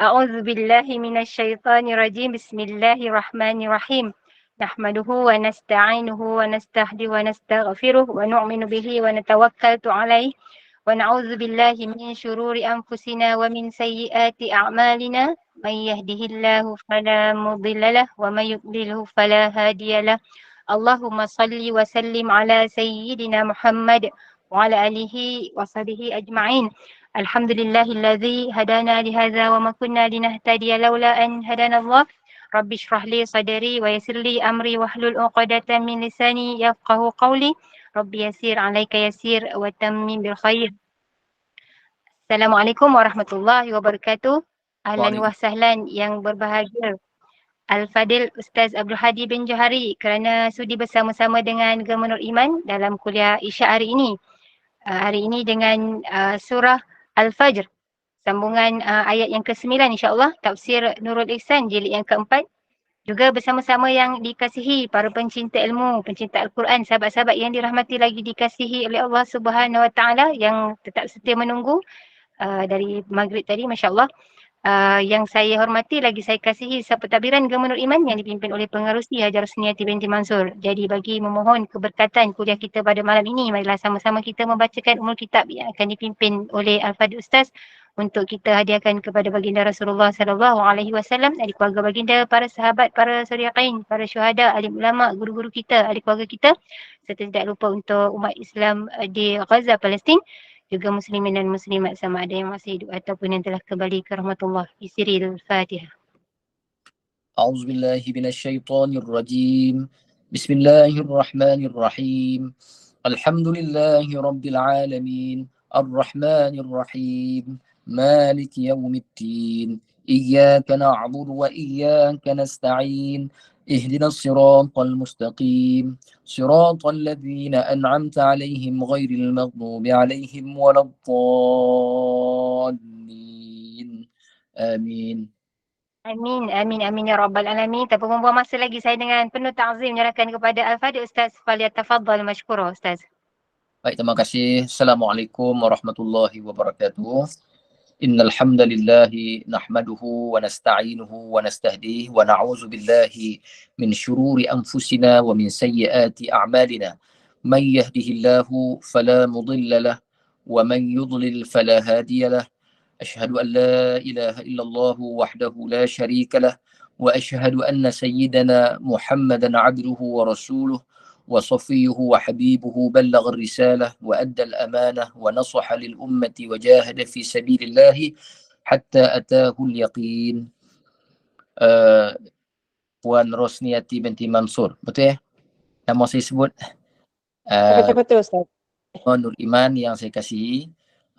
أعوذ بالله من الشيطان الرجيم بسم الله الرحمن الرحيم نحمده ونستعينه ونستهدي ونستغفره ونؤمن به ونتوكل عليه ونعوذ بالله من شرور أنفسنا ومن سيئات أعمالنا من يهده الله فلا مضل له ومن يضلله فلا هادي له اللهم صل وسلم على سيدنا محمد وعلى آله وصحبه أجمعين. الحمد لله الذي هدانا لهذا وما كنا لنهتدي لولا أن هدانا الله. رب اشرح لي صدري ويسر لي أمري واحلل عقدة من لساني يفقه قولي. رب يسير عليك يسير وتمم بالخير. Assalamualaikum warahmatullahi wabarakatuh. Ahlan wa sahlan yang berbahagia. Al-Fadil Ustaz Abdul Hadi bin Johari kerana sudi bersama-sama dengan Gemenur Iman dalam kuliah Isyak hari ini. Hari ini dengan surah Al-Fajr. Sambungan ayat yang ke-9 insya-Allah, tafsir Nurul Ihsan jilid yang ke-4. Juga bersama-sama yang dikasihi para pencinta ilmu, pencinta Al-Quran, sahabat-sahabat yang dirahmati lagi dikasihi oleh Allah Subhanahu Wa Taala yang tetap setia menunggu dari maghrib tadi, masya-Allah. Yang saya hormati lagi saya kasihi Sapentadbiran Gemenur Iman yang dipimpin oleh Pengerusi Hajar Husniati binti Mansur. Jadi bagi memohon keberkatan kuliah kita pada malam ini, marilah sama-sama kita membacakan umul kitab yang akan dipimpin oleh Al-Fadil Ustaz untuk kita hadiahkan kepada baginda Rasulullah sallallahu alaihi wasallam, ahli keluarga baginda, para sahabat, para sholihin, para syuhada, alim ulama, guru-guru kita, ahli keluarga kita, serta tidak lupa untuk umat Islam di Gaza, Palestin, juga muslimin dan muslimat sama ada yang masih hidup ataupun yang telah kembali ke rahmatullah. Bisiril Fatihah. أعوذ بالله من الشيطان الرجيم بسم الله الرحمن الرحيم الحمد لله رب العالمين الرحمن الرحيم مالك يوم الدين إياك نعبد وإياك نستعين اهدنا الصراط المستقيم صراط الذين أنعمت عليهم غير المغضوب عليهم ولا الضالين آمين. Amin, amin, amin ya rabbal alamin. Tanpa membuang masa lagi, saya dengan penuh ta'zim menyerahkan kepada Al-Fadil Ustaz. Falyatafaddal mashkura Ustaz. Baik, terima kasih. Assalamualaikum warahmatullahi wabarakatuh. Innal hamdalillah nahmaduhu wa nasta'inuhu wa nastahdihi wa na'udzu billahi min syururi anfusina wa min sayyiati a'malina. Man yahdihillahu fala mudilla lah wa man yudlil fala hadiya lah. Asyhadu an la ilaha illallah wahdahu la syarika lah wa asyhadu anna sayyidana Muhammadan 'abduhu wa rasuluh wa safiyyuhu wa habibuhu ballagha ar-risalah wa adda al-amanah wa nasaha lil ummati wa jahada fi sabilillah hatta ataahu al-yaqin. Puan Rosniati binti Mansur, betul ya? Nama saya sebut betul Ustaz. Nur Iman yang saya kasihi.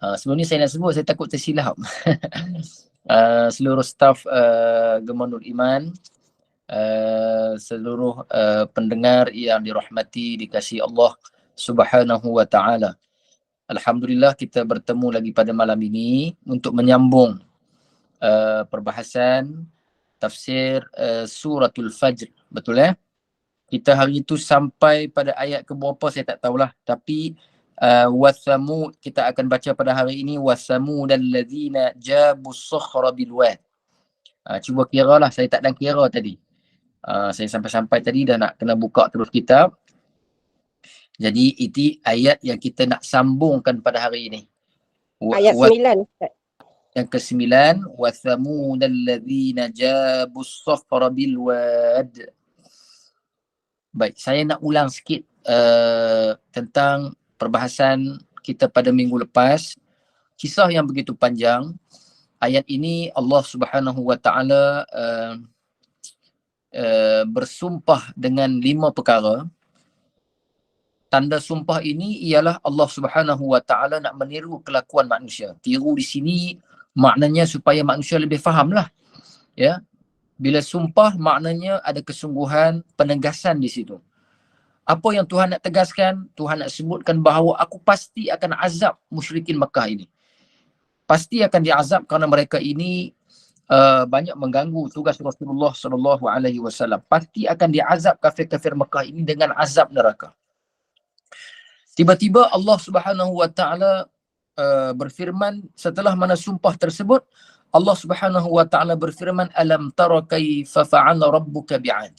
Sebelum ni saya nak sebut, saya takut tersilap. Seluruh staf Gemenur Iman, seluruh pendengar yang dirahmati, dikasihi Allah Subhanahu wa Ta'ala. Alhamdulillah kita bertemu lagi pada malam ini untuk menyambung perbahasan tafsir suratul Fajr. Betul ya? Kita hari itu sampai pada ayat ke berapa saya tak tahulah, tapi wasamud kita akan baca pada hari ini, wasamud allazina jabus sakhra bil wad. Cuba kiralah, saya tak dan kira tadi. Saya sampai-sampai tadi dah nak kena buka terus kitab. Jadi itu ayat yang kita nak sambungkan pada hari ini. Ayat 9 Ustaz. Yang ke-9, wasamud allazina jabus sakhra bil wad. Baik, saya nak ulang sikit tentang perbahasan kita pada minggu lepas. Kisah yang begitu panjang. Ayat ini Allah Subhanahu wa Ta'ala bersumpah dengan 5 perkara. Tanda sumpah ini ialah Allah Subhanahu wa Ta'ala nak meniru kelakuan manusia. Tiru di sini maknanya supaya manusia lebih fahamlah. Ya. Bila sumpah maknanya ada kesungguhan, penegasan di situ. Apa yang Tuhan nak tegaskan? Tuhan nak sebutkan bahawa aku pasti akan azab musyrikin Mekah ini. Pasti akan diazab kerana mereka ini banyak mengganggu tugas Rasulullah sallallahu alaihi wasallam. Pasti akan diazab kafir-kafir Mekah ini dengan azab neraka. Tiba-tiba Allah Subhanahu wa Ta'ala berfirman setelah mana sumpah tersebut, Allah Subhanahu wa taala berfirman, alam tara kaifa fa'ala rabbuka bi'ad.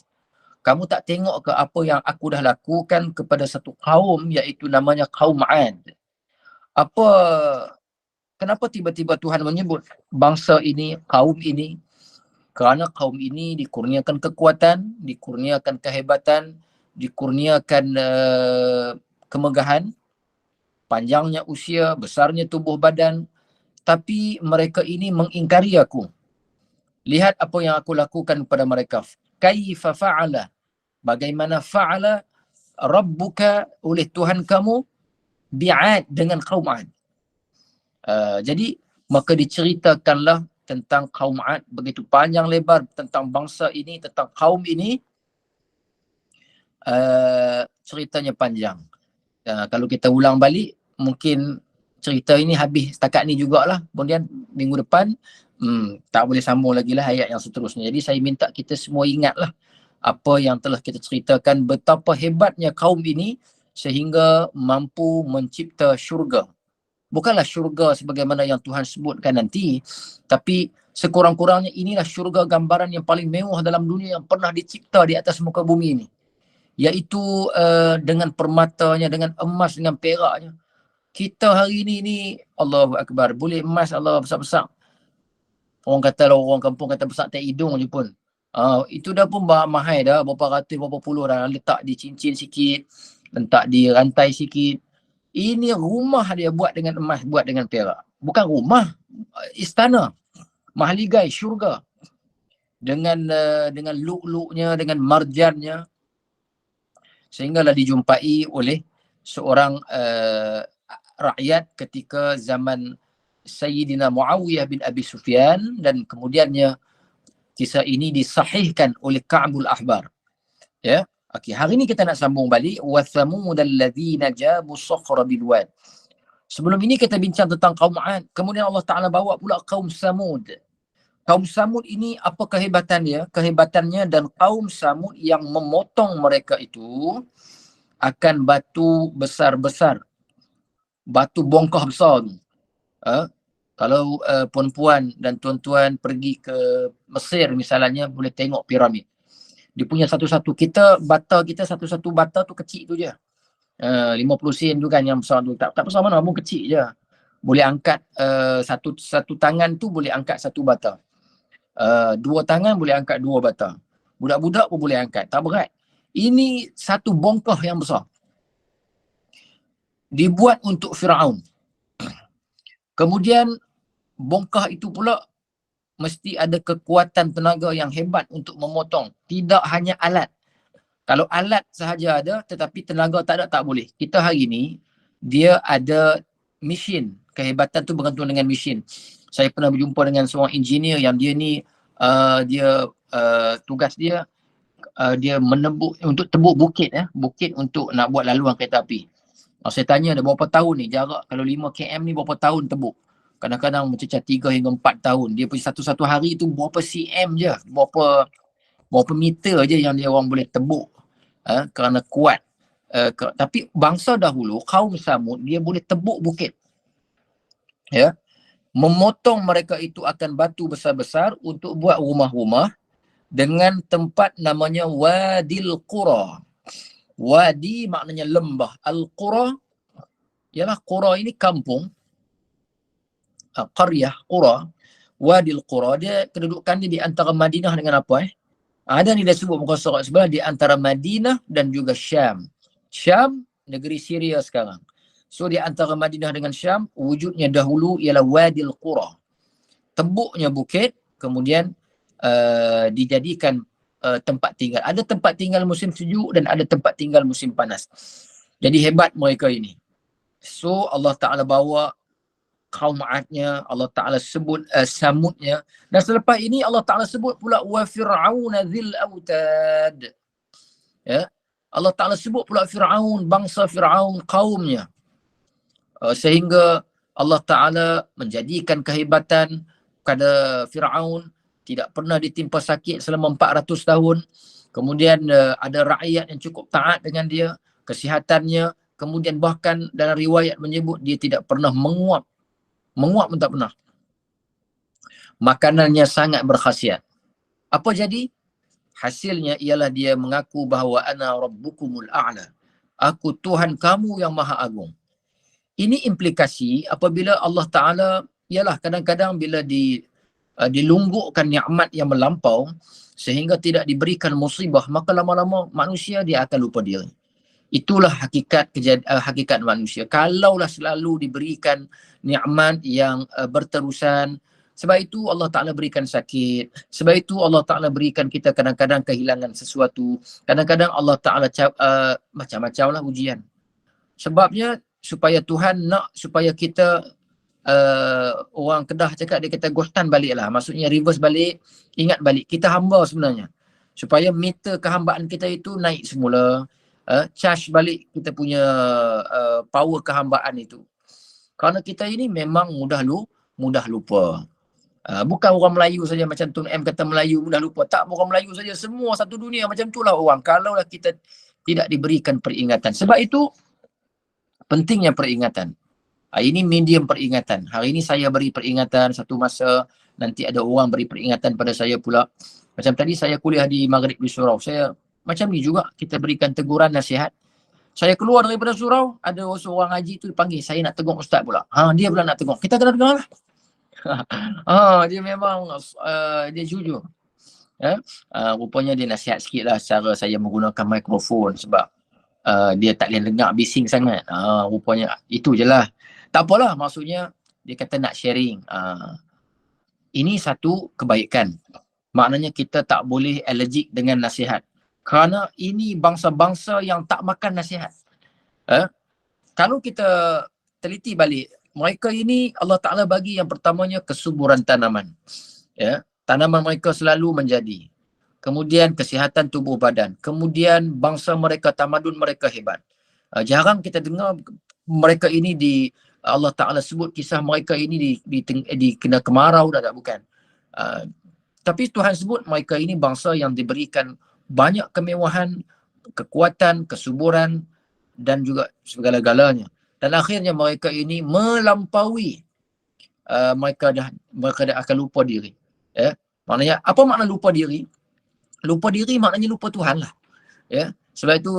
Kamu tak tengok ke apa yang aku dah lakukan kepada satu kaum, iaitu namanya kaum 'Ad. Apa, kenapa tiba-tiba Tuhan menyebut bangsa ini, kaum ini? Kerana kaum ini dikurniakan kekuatan, dikurniakan kehebatan, dikurniakan kemegahan, panjangnya usia, besarnya tubuh badan, tapi mereka ini mengingkari aku. Lihat apa yang aku lakukan kepada mereka. Kaifa fa'ala, bagaimana fa'ala rabbuka, oleh Tuhan kamu, bi'ad, dengan kaum 'Ad. Jadi maka diceritakanlah tentang kaum 'Ad begitu panjang lebar, tentang bangsa ini, tentang kaum ini. Ceritanya panjang. Kalau kita ulang balik, mungkin cerita ini habis setakat ni jugalah. Kemudian minggu depan tak boleh sambung lagi lah ayat yang seterusnya. Jadi saya minta kita semua ingatlah apa yang telah kita ceritakan, betapa hebatnya kaum ini sehingga mampu mencipta syurga. Bukanlah syurga sebagaimana yang Tuhan sebutkan nanti, tapi sekurang-kurangnya inilah syurga, gambaran yang paling mewah dalam dunia yang pernah dicipta di atas muka bumi ini. Iaitu dengan permatanya, dengan emas, dengan peraknya. Kita hari ni Allahu Akbar, boleh emas Allah besar-besar. Orang kata lah, orang kampung kata besar tak hidung je pun. Itu dah pun mahal dah, berapa ratus, berapa puluh dah. Letak di cincin sikit, letak di rantai sikit. Ini rumah dia buat dengan emas, buat dengan perak. Bukan rumah, istana, mahligai, syurga. Dengan luk-luknya, dengan marjannya. Sehinggalah dijumpai oleh seorang rakyat ketika zaman Sayyidina Muawiyah bin Abi Sufyan, dan kemudiannya kisah ini disahihkan oleh Ka'bul Ahbar. Ya. Okey, hari ni kita nak sambung balik wa thamudal ladzina jabu sakhra bil wad. Sebelum ini kita bincang tentang kaum 'Ad, kemudian Allah Taala bawa pula kaum Samud. Kaum Samud ini apa kehebatannya? Kehebatannya, dan kaum Samud yang memotong mereka itu akan batu besar-besar. Batu bongkah besar tu. Kalau puan-puan dan tuan-tuan pergi ke Mesir misalnya, boleh tengok piramid. Dia punya satu-satu, bata kita satu-satu bata tu kecil tu je. 50 sen tu kan yang besar tu. Tak besar mana pun, kecil je. Boleh angkat satu tangan tu boleh angkat satu bata. Dua tangan boleh angkat dua bata. Budak-budak pun boleh angkat, tak berat. Ini satu bongkah yang besar. Dibuat untuk Firaun. Kemudian bongkah itu pula mesti ada kekuatan tenaga yang hebat untuk memotong. Tidak hanya alat. Kalau alat sahaja ada tetapi tenaga tak ada, tak boleh. Kita hari ni dia ada mesin. Kehebatan tu bergantung dengan mesin. Saya pernah berjumpa dengan seorang engineer yang dia ni tugas dia dia menebuk untuk tebuk bukit, bukit untuk nak buat laluan kereta api. Saya tanya dia berapa tahun ni, jarak kalau 5 km ni berapa tahun tebuk. Kadang-kadang mencecah 3 hingga 4 tahun. Dia punya satu-satu hari tu berapa cm je, berapa meter je yang dia orang boleh tebuk. Kerana kuat. Tapi bangsa dahulu, kaum Samud, dia boleh tebuk bukit. Ya. Memotong mereka itu akan batu besar-besar untuk buat rumah-rumah dengan tempat namanya Wadil Qura. Wadi maknanya lembah. Al-Qura ialah Qura ini kampung. Qaryah, Qura. Wadil Qura, dia kedudukan dia di antara Madinah dengan apa? Ada ni dia sebut muka surat sebelah, di antara Madinah dan juga Syam. Syam, negeri Syria sekarang. So di antara Madinah dengan Syam, wujudnya dahulu ialah Wadil Qura. Tebuknya bukit, kemudian dijadikan tempat tinggal. Ada tempat tinggal musim sejuk dan ada tempat tinggal musim panas. Jadi hebat mereka ini. So Allah Ta'ala bawa kaum 'Adnya, Allah Ta'ala sebut Samudnya, dan selepas ini Allah Ta'ala sebut pula wa fir'auna dzil autad. Ya. Allah Ta'ala sebut pula Fir'aun, bangsa Fir'aun, kaumnya. Sehingga Allah Ta'ala menjadikan kehebatan pada Fir'aun, tidak pernah ditimpa sakit selama 400 tahun. Kemudian ada rakyat yang cukup taat dengan dia, kesihatannya. Kemudian bahkan dalam riwayat menyebut dia tidak pernah menguap. Menguap pun tak pernah. makanannya sangat berkhasiat. Apa jadi? Hasilnya ialah dia mengaku bahawa ana rabbukumul a'la. Aku Tuhan kamu yang maha agung. Ini implikasi apabila Allah Ta'ala, ialah kadang-kadang bila dilunggukkan nikmat yang melampau sehingga tidak diberikan musibah, maka lama-lama manusia dia akan lupa diri. Itulah hakikat manusia. Kalaulah selalu diberikan nikmat yang berterusan, sebab itu Allah Ta'ala berikan sakit, sebab itu Allah Ta'ala berikan kita kadang-kadang kehilangan sesuatu, kadang-kadang Allah Ta'ala macam-macam lah ujian. Sebabnya supaya Tuhan nak supaya kita, orang Kedah cakap, dia kata gohtan balik lah, maksudnya reverse balik, ingat balik kita hamba sebenarnya, supaya meter kehambaan kita itu naik semula, charge balik kita punya power kehambaan itu. Kerana kita ini memang mudah lupa. Bukan orang Melayu saja macam Tun M kata Melayu mudah lupa. Tak, orang Melayu saja, semua satu dunia macam itulah orang. Kalaulah kita tidak diberikan peringatan. Sebab itu pentingnya peringatan. Ini medium peringatan. Hari ini saya beri peringatan, satu masa nanti ada orang beri peringatan pada saya pula. Macam tadi saya kuliah di Maghrib di surau. Saya macam ni juga, kita berikan teguran, nasihat. Saya keluar daripada surau, ada seorang haji tu panggil, saya nak tegur ustaz pula. Dia pula nak tegur. Kita kena dengar lah. Dia memang dia jujur. Rupanya dia nasihat sikit lah cara saya menggunakan mikrofon sebab dia tak boleh dengar bising sangat. Rupanya itu je lah. Tak apalah, maksudnya dia kata nak sharing. Ini satu kebaikan. Maknanya kita tak boleh allergic dengan nasihat. Kerana ini bangsa-bangsa yang tak makan nasihat. Kalau kita teliti balik, mereka ini Allah Ta'ala bagi yang pertamanya kesuburan tanaman. Tanaman mereka selalu menjadi. Kemudian kesihatan tubuh badan. Kemudian bangsa mereka, tamadun mereka hebat. Jarang kita dengar mereka ini Allah Ta'ala sebut kisah mereka ini di kena kemarau, tak bukan. Tapi Tuhan sebut mereka ini bangsa yang diberikan banyak kemewahan, kekuatan, kesuburan dan juga segala-galanya. Dan akhirnya mereka ini melampaui, mereka dah akan lupa diri. Maknanya, apa makna lupa diri? Lupa diri maknanya lupa Tuhan lah. Sebab itu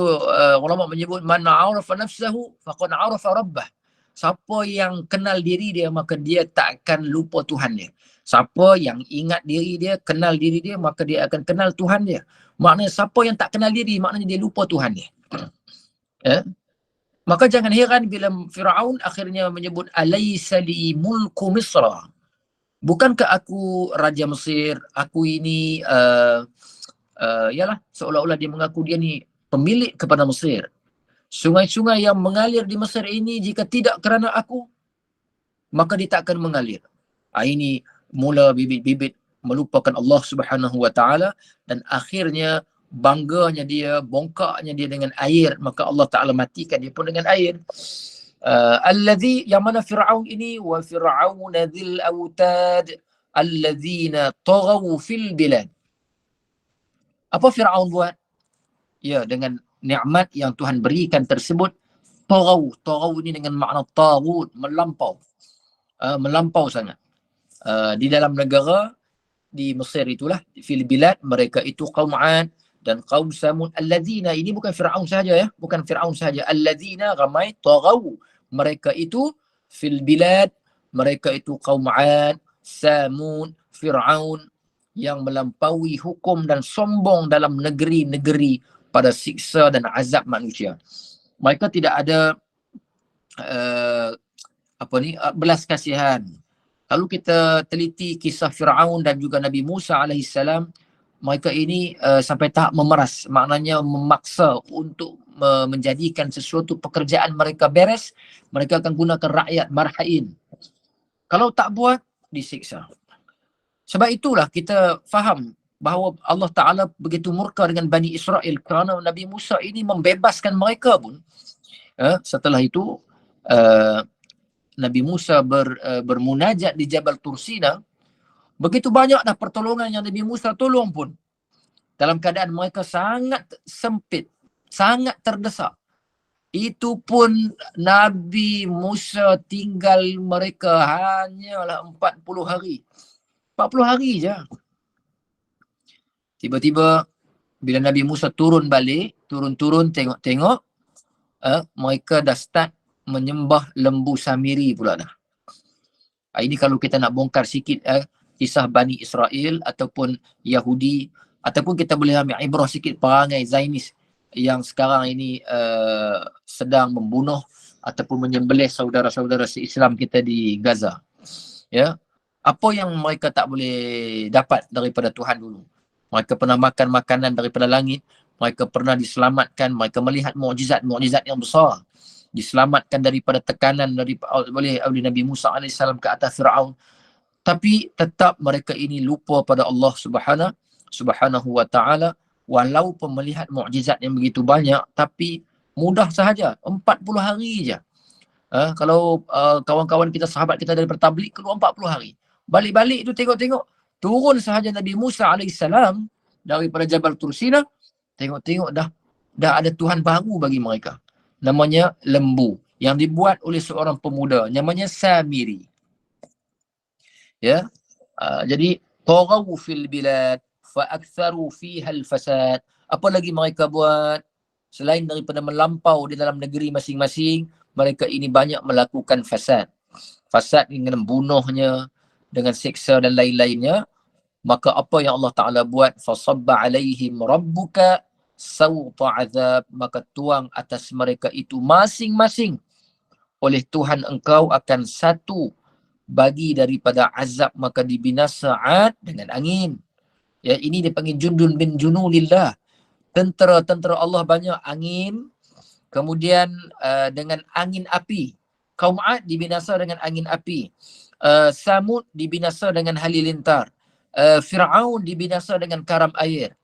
ulama menyebut man arafa nafsahu faqad arafa rabbah. Siapa yang kenal diri dia, maka dia tak akan lupa Tuhan dia. Siapa yang ingat diri dia, kenal diri dia, maka dia akan kenal Tuhan dia. Maknanya siapa yang tak kenal diri, maknanya dia lupa Tuhan dia. Maka jangan heran bila Firaun akhirnya menyebut alaysa li mulku Misra. Bukankah aku Raja Mesir, aku ini yalah, seolah-olah dia mengaku dia ni pemilik kepada Mesir. Sungai-sungai yang mengalir di Mesir ini jika tidak kerana aku, maka dia tak akan mengalir. Ini mula bibit-bibit melupakan Allah Subhanahu Wa Taala dan akhirnya bangganya dia, bongkaknya dia dengan air, maka Allah Ta'ala matikan dia pun dengan air. Alladhi, yang mana Fir'aun ini, wa fir'auna dhil awtad alladhina taghaw fil bilad. Apa Fir'aun buat? Ya, dengan nikmat yang Tuhan berikan tersebut, taghaw ini dengan makna taghut, melampau. Melampau sangat. Di dalam negara, di Mesir itulah, fil bilad, mereka itu kaum 'Ad dan kaum Samud. Alladzina, ini bukan Fir'aun sahaja ya, bukan Fir'aun sahaja. Alladzina ramai taghaw, mereka itu fil bilad, mereka itu kaum 'Ad, Samud, Fir'aun yang melampaui hukum dan sombong dalam negeri-negeri pada siksa dan azab manusia. Mereka tidak ada belas kasihan. Kalau kita teliti kisah Fir'aun dan juga Nabi Musa alaihissalam, mereka ini sampai tahap memeras, maknanya memaksa untuk menjadikan sesuatu pekerjaan mereka beres, mereka akan gunakan rakyat marhain. Kalau tak buat, disiksa. Sebab itulah kita faham bahawa Allah Ta'ala begitu murka dengan Bani Israel kerana Nabi Musa ini membebaskan mereka pun. Setelah itu, Nabi Musa bermunajat di Jabal Tursina. Begitu banyak dah pertolongan yang Nabi Musa tolong pun, dalam keadaan mereka sangat sempit, sangat terdesak. Itu pun Nabi Musa tinggal mereka hanyalah 40 hari. 40 hari je. Tiba-tiba bila Nabi Musa turun balik, turun tengok-tengok, mereka dah start menyembah lembu Samiri pula dah. Ini kalau kita nak bongkar sikit kisah Bani Israel ataupun Yahudi, ataupun kita boleh ambil ibrah sikit perangai Zionis yang sekarang ini sedang membunuh ataupun menyembelih saudara-saudara se-Islam kita di Gaza. Ya. Apa yang mereka tak boleh dapat daripada Tuhan dulu? Mereka pernah makan makanan daripada langit, mereka pernah diselamatkan, mereka melihat mukjizat-mukjizat yang besar, diselamatkan daripada tekanan oleh Nabi Musa AS ke atas Fir'aun. Tapi tetap mereka ini lupa pada Allah Subhanahu wa ta'ala, walaupun melihat mukjizat yang begitu banyak, tapi mudah sahaja, 40 hari je. Kalau kawan-kawan kita, sahabat kita daripada tabligh keluar 40 hari. Balik-balik tu tengok-tengok, turun sahaja Nabi Musa AS daripada Jabal Tursina, tengok-tengok dah ada Tuhan baru bagi mereka. Namanya lembu yang dibuat oleh seorang pemuda namanya Samiri. Ya. Jadi taghaw fil bilad fa aktharu fiha al fasad. Apa lagi mereka buat selain daripada melampau di dalam negeri masing-masing? Mereka ini banyak melakukan fasad. Fasad dengan bunuhnya, dengan siksa dan lain-lainnya. Maka apa yang Allah Ta'ala buat? Fasabba alaihim rabbuka sawta azab. Maka tuang atas mereka itu masing-masing oleh Tuhan engkau akan satu bagi daripada azab. Maka dibinasa Ad dengan angin. Ya, ini dipanggil jundun bin junulillah. Tentera-tentera Allah banyak angin. Kemudian dengan angin api. Kaum Ad dibinasa dengan angin api. Samud dibinasa dengan halilintar. Fir'aun dibinasa dengan karam air.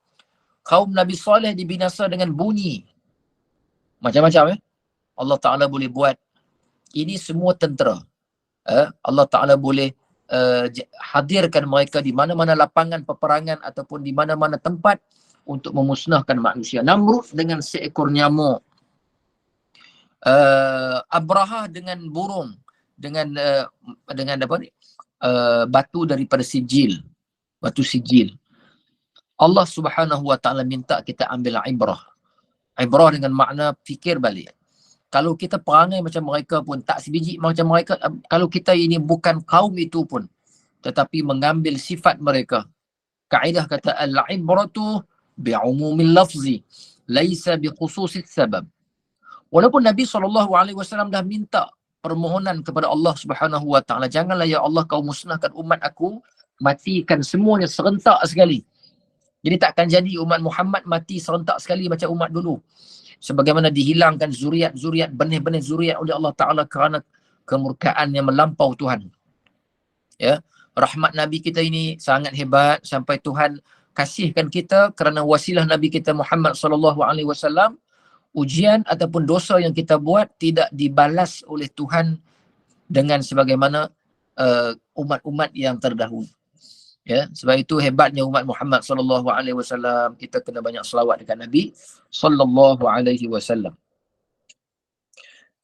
Kaum Nabi Saleh dibinasa dengan bunyi. Macam-macam Allah Ta'ala boleh buat. Ini semua tentera. Allah Ta'ala boleh hadirkan mereka di mana-mana lapangan peperangan ataupun di mana-mana tempat untuk memusnahkan manusia. Namrud dengan seekor nyamuk. Abraha dengan burung, dengan apa ni? Batu daripada sijil. Batu sijil. Allah Subhanahu wa ta'ala minta kita ambil ibrah. Ibrah dengan makna fikir balik. Kalau kita perangai macam mereka pun, tak sebiji macam mereka, kalau kita ini bukan kaum itu pun, tetapi mengambil sifat mereka. Kaedah kata al-ibratu bi'umumil lafzi laisa biqususis sabab. Walaupun Nabi SAW dah minta permohonan kepada Allah Subhanahu wa ta'ala, janganlah ya Allah kau musnahkan umat aku, matikan semuanya serentak sekali. Jadi takkan jadi umat Muhammad mati serentak sekali macam umat dulu. Sebagaimana dihilangkan zuriat, benih-benih zuriat oleh Allah Ta'ala kerana kemurkaan yang melampau Tuhan. Ya, rahmat Nabi kita ini sangat hebat sampai Tuhan kasihkan kita kerana wasilah Nabi kita Muhammad SAW. Ujian ataupun dosa yang kita buat tidak dibalas oleh Tuhan dengan sebagaimana umat-umat yang terdahulu. Ya, sebab itu hebatnya umat Muhammad SAW. Kita kena banyak selawat dekat Nabi SAW.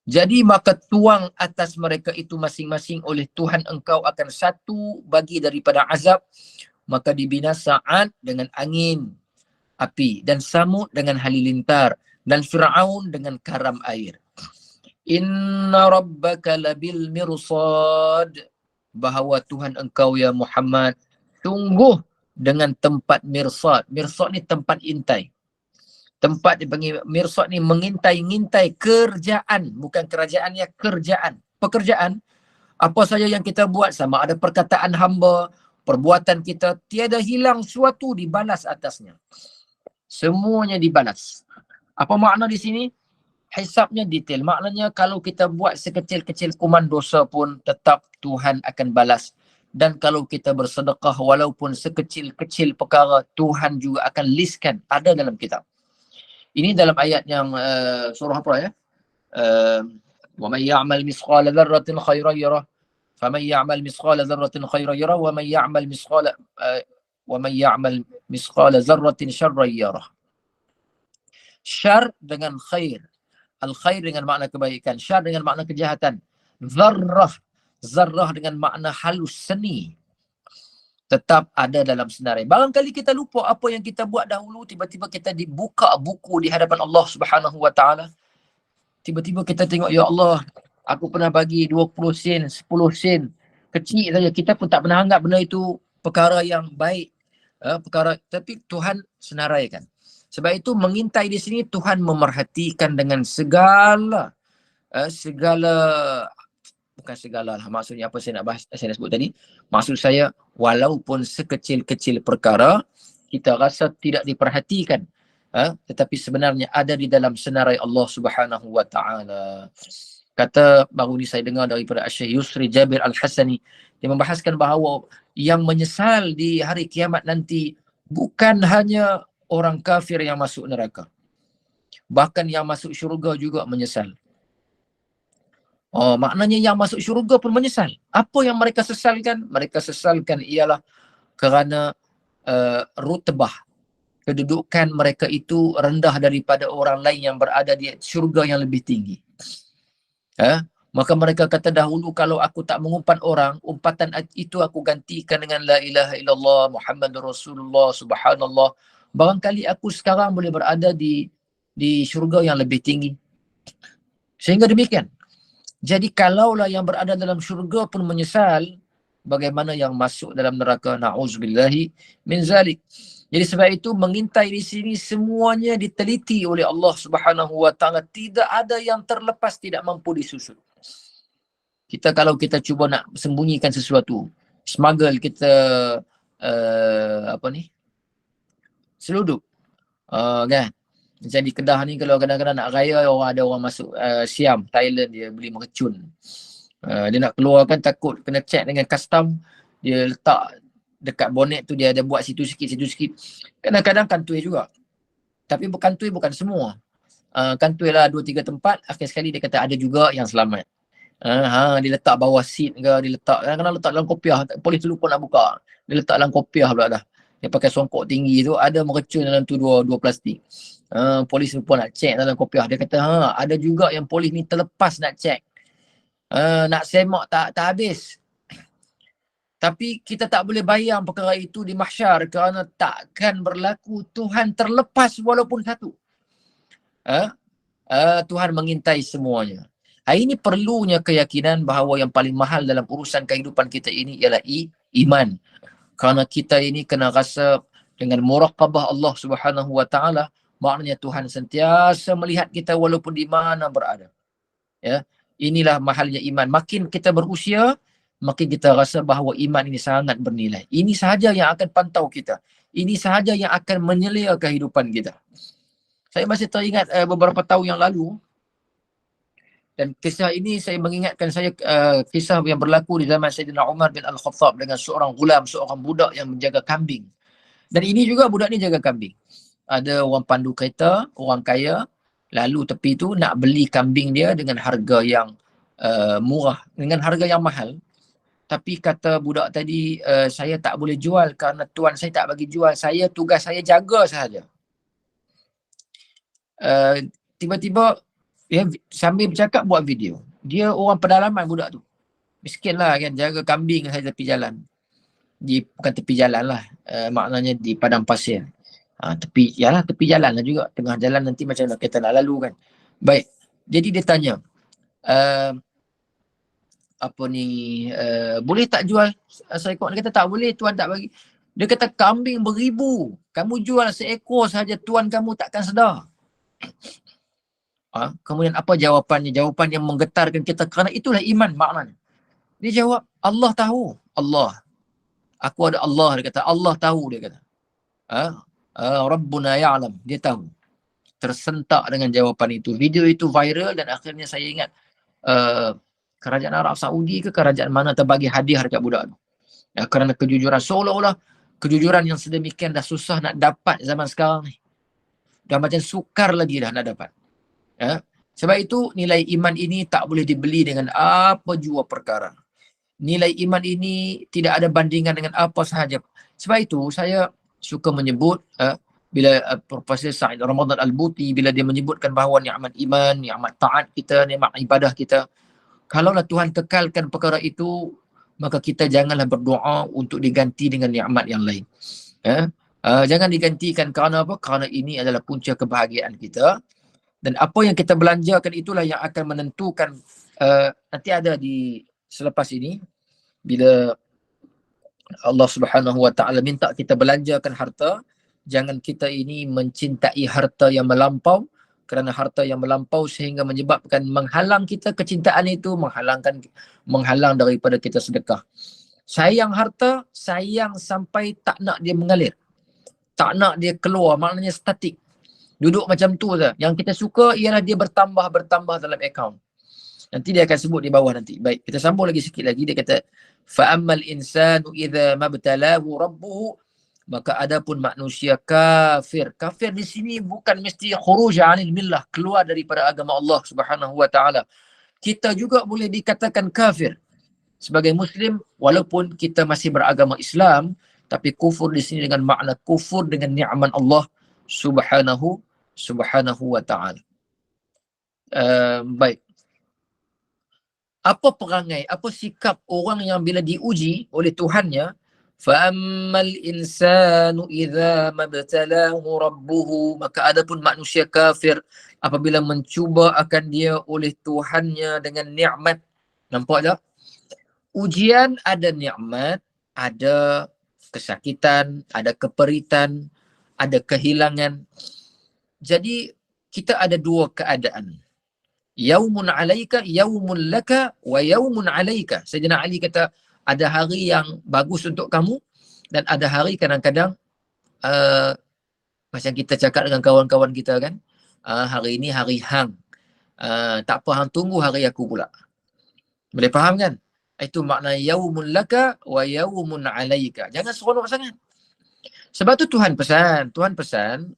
Jadi maka tuang atas mereka itu masing-masing oleh Tuhan engkau akan satu bagi daripada azab. Maka dibinasa Ad dengan angin api dan Samud dengan halilintar dan Fir'aun dengan karam air. Inna rabbaka labil mirsad. Bahawa Tuhan engkau ya Muhammad sungguh dengan tempat mirsad. Mirsad ni tempat intai. Tempat dipanggil mirsad ni mengintai-ngintai kerjaan. Bukan kerajaan ya, kerjaan. Pekerjaan. Apa saja yang kita buat, sama ada perkataan hamba, perbuatan kita, tiada hilang suatu dibalas atasnya. Semuanya dibalas. Apa makna di sini? Hisabnya detail. Maknanya kalau kita buat sekecil-kecil kuman dosa pun tetap Tuhan akan balas. Dan kalau kita bersedekah walaupun sekecil-kecil perkara, Tuhan juga akan listkan. Ada dalam kitab. Ini dalam ayat yang surah apa ya? وَمَنْ يَعْمَلْ مِثْقَالَ ذَرَّةٍ خَيْرًا يَرَهُ فَمَنْ يَعْمَلْ مِثْقَالَ ذَرَّةٍ خَيْرًا يَرَهُ وَمَنْ يَعْمَلْ مِثْقَالَ ذَرَّةٍ شَرًّا يَرَهُ. Syar dengan khair. Al-khair dengan makna kebaikan. Syar dengan makna kejahatan. Zarrah. Zarrah dengan makna halus seni. tetap ada dalam senarai. Barangkali kita lupa apa yang kita buat dahulu, tiba-tiba kita dibuka buku di hadapan Allah Subhanahu Wa Taala. Tiba-tiba kita tengok, ya Allah, aku pernah bagi 20 sen, 10 sen. Kecil saja. Kita pun tak pernah anggap benda itu perkara yang baik. Tapi Tuhan senaraikan. Sebab itu mengintai di sini Tuhan memerhatikan dengan segala bukan segala lah, maksudnya apa saya nak sebut tadi, maksud saya walaupun sekecil-kecil perkara kita rasa tidak diperhatikan, tetapi sebenarnya ada di dalam senarai Allah Subhanahu Wa Taala. Kata baru ni saya dengar daripada Syekh Yusri Jabir Al-Hasani, dia membahaskan bahawa yang menyesal di hari kiamat nanti bukan hanya orang kafir yang masuk neraka, bahkan yang masuk syurga juga menyesal. Maknanya yang masuk syurga pun menyesal. Apa yang mereka sesalkan? Mereka sesalkan ialah kerana rutbah, kedudukan mereka itu rendah daripada orang lain yang berada di syurga yang lebih tinggi. Maka mereka kata, dahulu kalau aku tak mengumpat orang, umpatan itu aku gantikan dengan la ilaha illallah Muhammadur Rasulullah, subhanallah. Barangkali aku sekarang boleh berada di syurga yang lebih tinggi. Sehingga demikian. Jadi kalaulah yang berada dalam syurga pun menyesal, bagaimana yang masuk dalam neraka? Na'udzubillahi min zalik. Jadi sebab itu mengintai di sini semuanya diteliti oleh Allah Subhanahu Wa Taala. Tidak ada yang terlepas, tidak mampu disusut. Kita kalau kita cuba nak sembunyikan sesuatu, smuggle kita seluduk, kan? Macam di Kedah ni kalau kadang-kadang nak raya, ada orang masuk Siam, Thailand, dia beli mercun. Dia nak keluarkan takut kena check dengan custom, dia letak dekat bonet tu, dia ada buat situ sikit. Kadang-kadang kantoi juga. Tapi kantoi bukan semua. Kantoi lah 2-3 tempat, akhir sekali dia kata ada juga yang selamat. Dia letak bawah seat ke, dia letak, kadang-kadang letak dalam kopiah, polis tu lupa nak buka. Dia letak dalam kopiah pula dah. Dia pakai songkok tinggi tu, ada mercun dalam tu dua plastik. Polis lupa nak check dalam kopiah. Dia kata, ada juga yang polis ni terlepas nak check. Nak semak tak habis. Tapi kita tak boleh bayang perkara itu di mahsyar kerana takkan berlaku. Tuhan terlepas walaupun satu. Tuhan mengintai semuanya. Ini perlunya keyakinan bahawa yang paling mahal dalam urusan kehidupan kita ini ialah iman. Kerana kita ini kena rasa dengan muraqabah Allah Subhanahu Wa Taala, maknanya Tuhan sentiasa melihat kita walaupun di mana berada. Ya, inilah mahalnya iman. Makin kita berusia, makin kita rasa bahawa iman ini sangat bernilai. Ini sahaja yang akan pantau kita. Ini sahaja yang akan menyelia kehidupan kita. Saya masih teringat beberapa tahun yang lalu, dan kisah ini saya mengingatkan saya kisah yang berlaku di zaman Sayyidina Umar bin Al-Khattab dengan seorang gulam, seorang budak yang menjaga kambing. Dan ini juga budak ni jaga kambing. Ada orang pandu kereta, orang kaya, lalu tepi tu nak beli kambing dia dengan harga yang murah, dengan harga yang mahal. Tapi kata budak tadi, saya tak boleh jual kerana tuan saya tak bagi jual. Tugas saya jaga sahaja. Tiba-tiba dia sambil bercakap buat video. Dia orang pedalaman budak tu. Miskin lah kan, jaga kambing saja tepi jalan. Bukan tepi jalan lah, maknanya di padang pasir. Tepi jalan lah juga. Tengah jalan nanti macam mana kita nak lalu kan. Baik, jadi dia tanya, boleh tak jual seekor? Dia kata tak boleh, tuan tak bagi. Dia kata kambing beribu, kamu jual seekor sahaja, tuan kamu takkan sedar. Kemudian apa jawapannya? Jawapan yang menggetarkan kita, kerana itulah iman maknanya. Dia jawab, Allah tahu. Allah. Aku ada Allah, dia kata. Allah tahu, dia kata. Rabbuna ya'lam. Dia tahu. Tersentak dengan jawapan itu. Video itu viral dan akhirnya saya ingat kerajaan Arab Saudi ke kerajaan mana terbagi hadiah dekat budak tu. Kerana kejujuran. Seolah-olah kejujuran yang sedemikian dah susah nak dapat zaman sekarang ni. Dah macam sukar lagi dah nak dapat. Sebab itu nilai iman ini tak boleh dibeli dengan apa jua perkara. Nilai iman ini tidak ada bandingan dengan apa sahaja. Sebab itu saya suka menyebut bila Profesor Sa'id Ramadan Al-Buti, bila dia menyebutkan bahawa nikmat iman, nikmat taat kita, nikmat ibadah kita, kalaulah Tuhan kekalkan perkara itu, maka kita janganlah berdoa untuk diganti dengan nikmat yang lain. Jangan digantikan kerana apa? Kerana ini adalah punca kebahagiaan kita, dan apa yang kita belanjakan itulah yang akan menentukan. Nanti ada di selepas ini, bila Allah Subhanahu Wa Taala minta kita belanjakan harta, jangan kita ini mencintai harta yang melampau, kerana harta yang melampau sehingga menyebabkan menghalang kita kecintaan itu, menghalang daripada kita sedekah. Sayang harta, sayang sampai tak nak dia mengalir, tak nak dia keluar, maknanya statik, duduk macam tu saja. Yang kita suka ialah dia bertambah dalam akaun. Nanti dia akan sebut di bawah nanti. Baik, kita sambung lagi sikit lagi. Dia kata, fa'ammal insanu idza mabtalahu rabbuhu, maka adapun manusia kafir. Kafir di sini bukan mesti khuruj 'anil millah, keluar daripada agama Allah Subhanahu Wa Taala. Kita juga boleh dikatakan kafir sebagai muslim walaupun kita masih beragama Islam, tapi kufur di sini dengan makna kufur dengan nikmat Allah Subhanahu Wa Taala. Baik. Apa perangai, apa sikap orang yang bila diuji oleh Tuhannya, fa'ammal insanu idza mabtalahu rabbuhu, maka adapun manusia kafir apabila mencuba akan dia oleh Tuhannya dengan nikmat. Nampak tak? Ujian ada nikmat, ada kesakitan, ada keperitan, ada kehilangan. Jadi kita ada dua keadaan. Yaumun alaika, yaumun laka, wa yaumun alaika. Sayyidina Ali kata, ada hari yang bagus untuk kamu, dan ada hari kadang-kadang macam kita cakap dengan kawan-kawan kita kan, hari ini hari hang, tak apa hang tunggu hari aku pula. Boleh faham kan? Itu makna yaumun laka wa yaumun alaika. Jangan seronok sangat. Sebab tu Tuhan pesan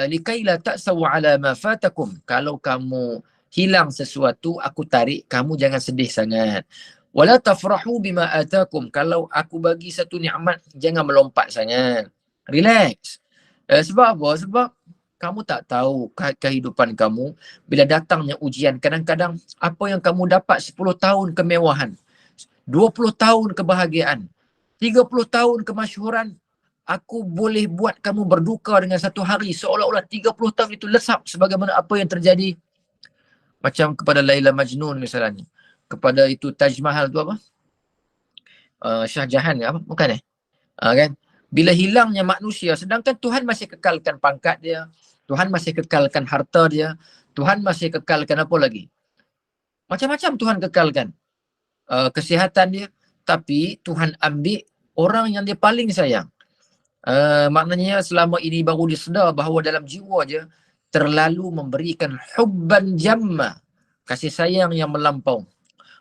likaila ta'saw ala ma fatakum. Kalau kamu hilang sesuatu, aku tarik, kamu jangan sedih sangat. Wala tafrahu bima atakum. Kalau aku bagi satu nikmat, jangan melompat sangat. Relax. Sebab apa? Sebab kamu tak tahu kehidupan kamu bila datangnya ujian. Kadang-kadang apa yang kamu dapat 10 tahun kemewahan, 20 tahun kebahagiaan, 30 tahun kemasyhuran, aku boleh buat kamu berduka dengan satu hari, seolah-olah 30 tahun itu lesap sebagaimana apa yang terjadi. Macam kepada Laila Majnun misalnya. Kepada itu Taj Mahal tu apa? Shah Jahan ke apa? Bukan kan? Bila hilangnya manusia, sedangkan Tuhan masih kekalkan pangkat dia, Tuhan masih kekalkan harta dia, Tuhan masih kekalkan apa lagi? Macam-macam Tuhan kekalkan. Kesihatan dia, tapi Tuhan ambil orang yang dia paling sayang. Maknanya selama ini baru dia sedar bahawa dalam jiwa dia terlalu memberikan hubban jamma, kasih sayang yang melampau.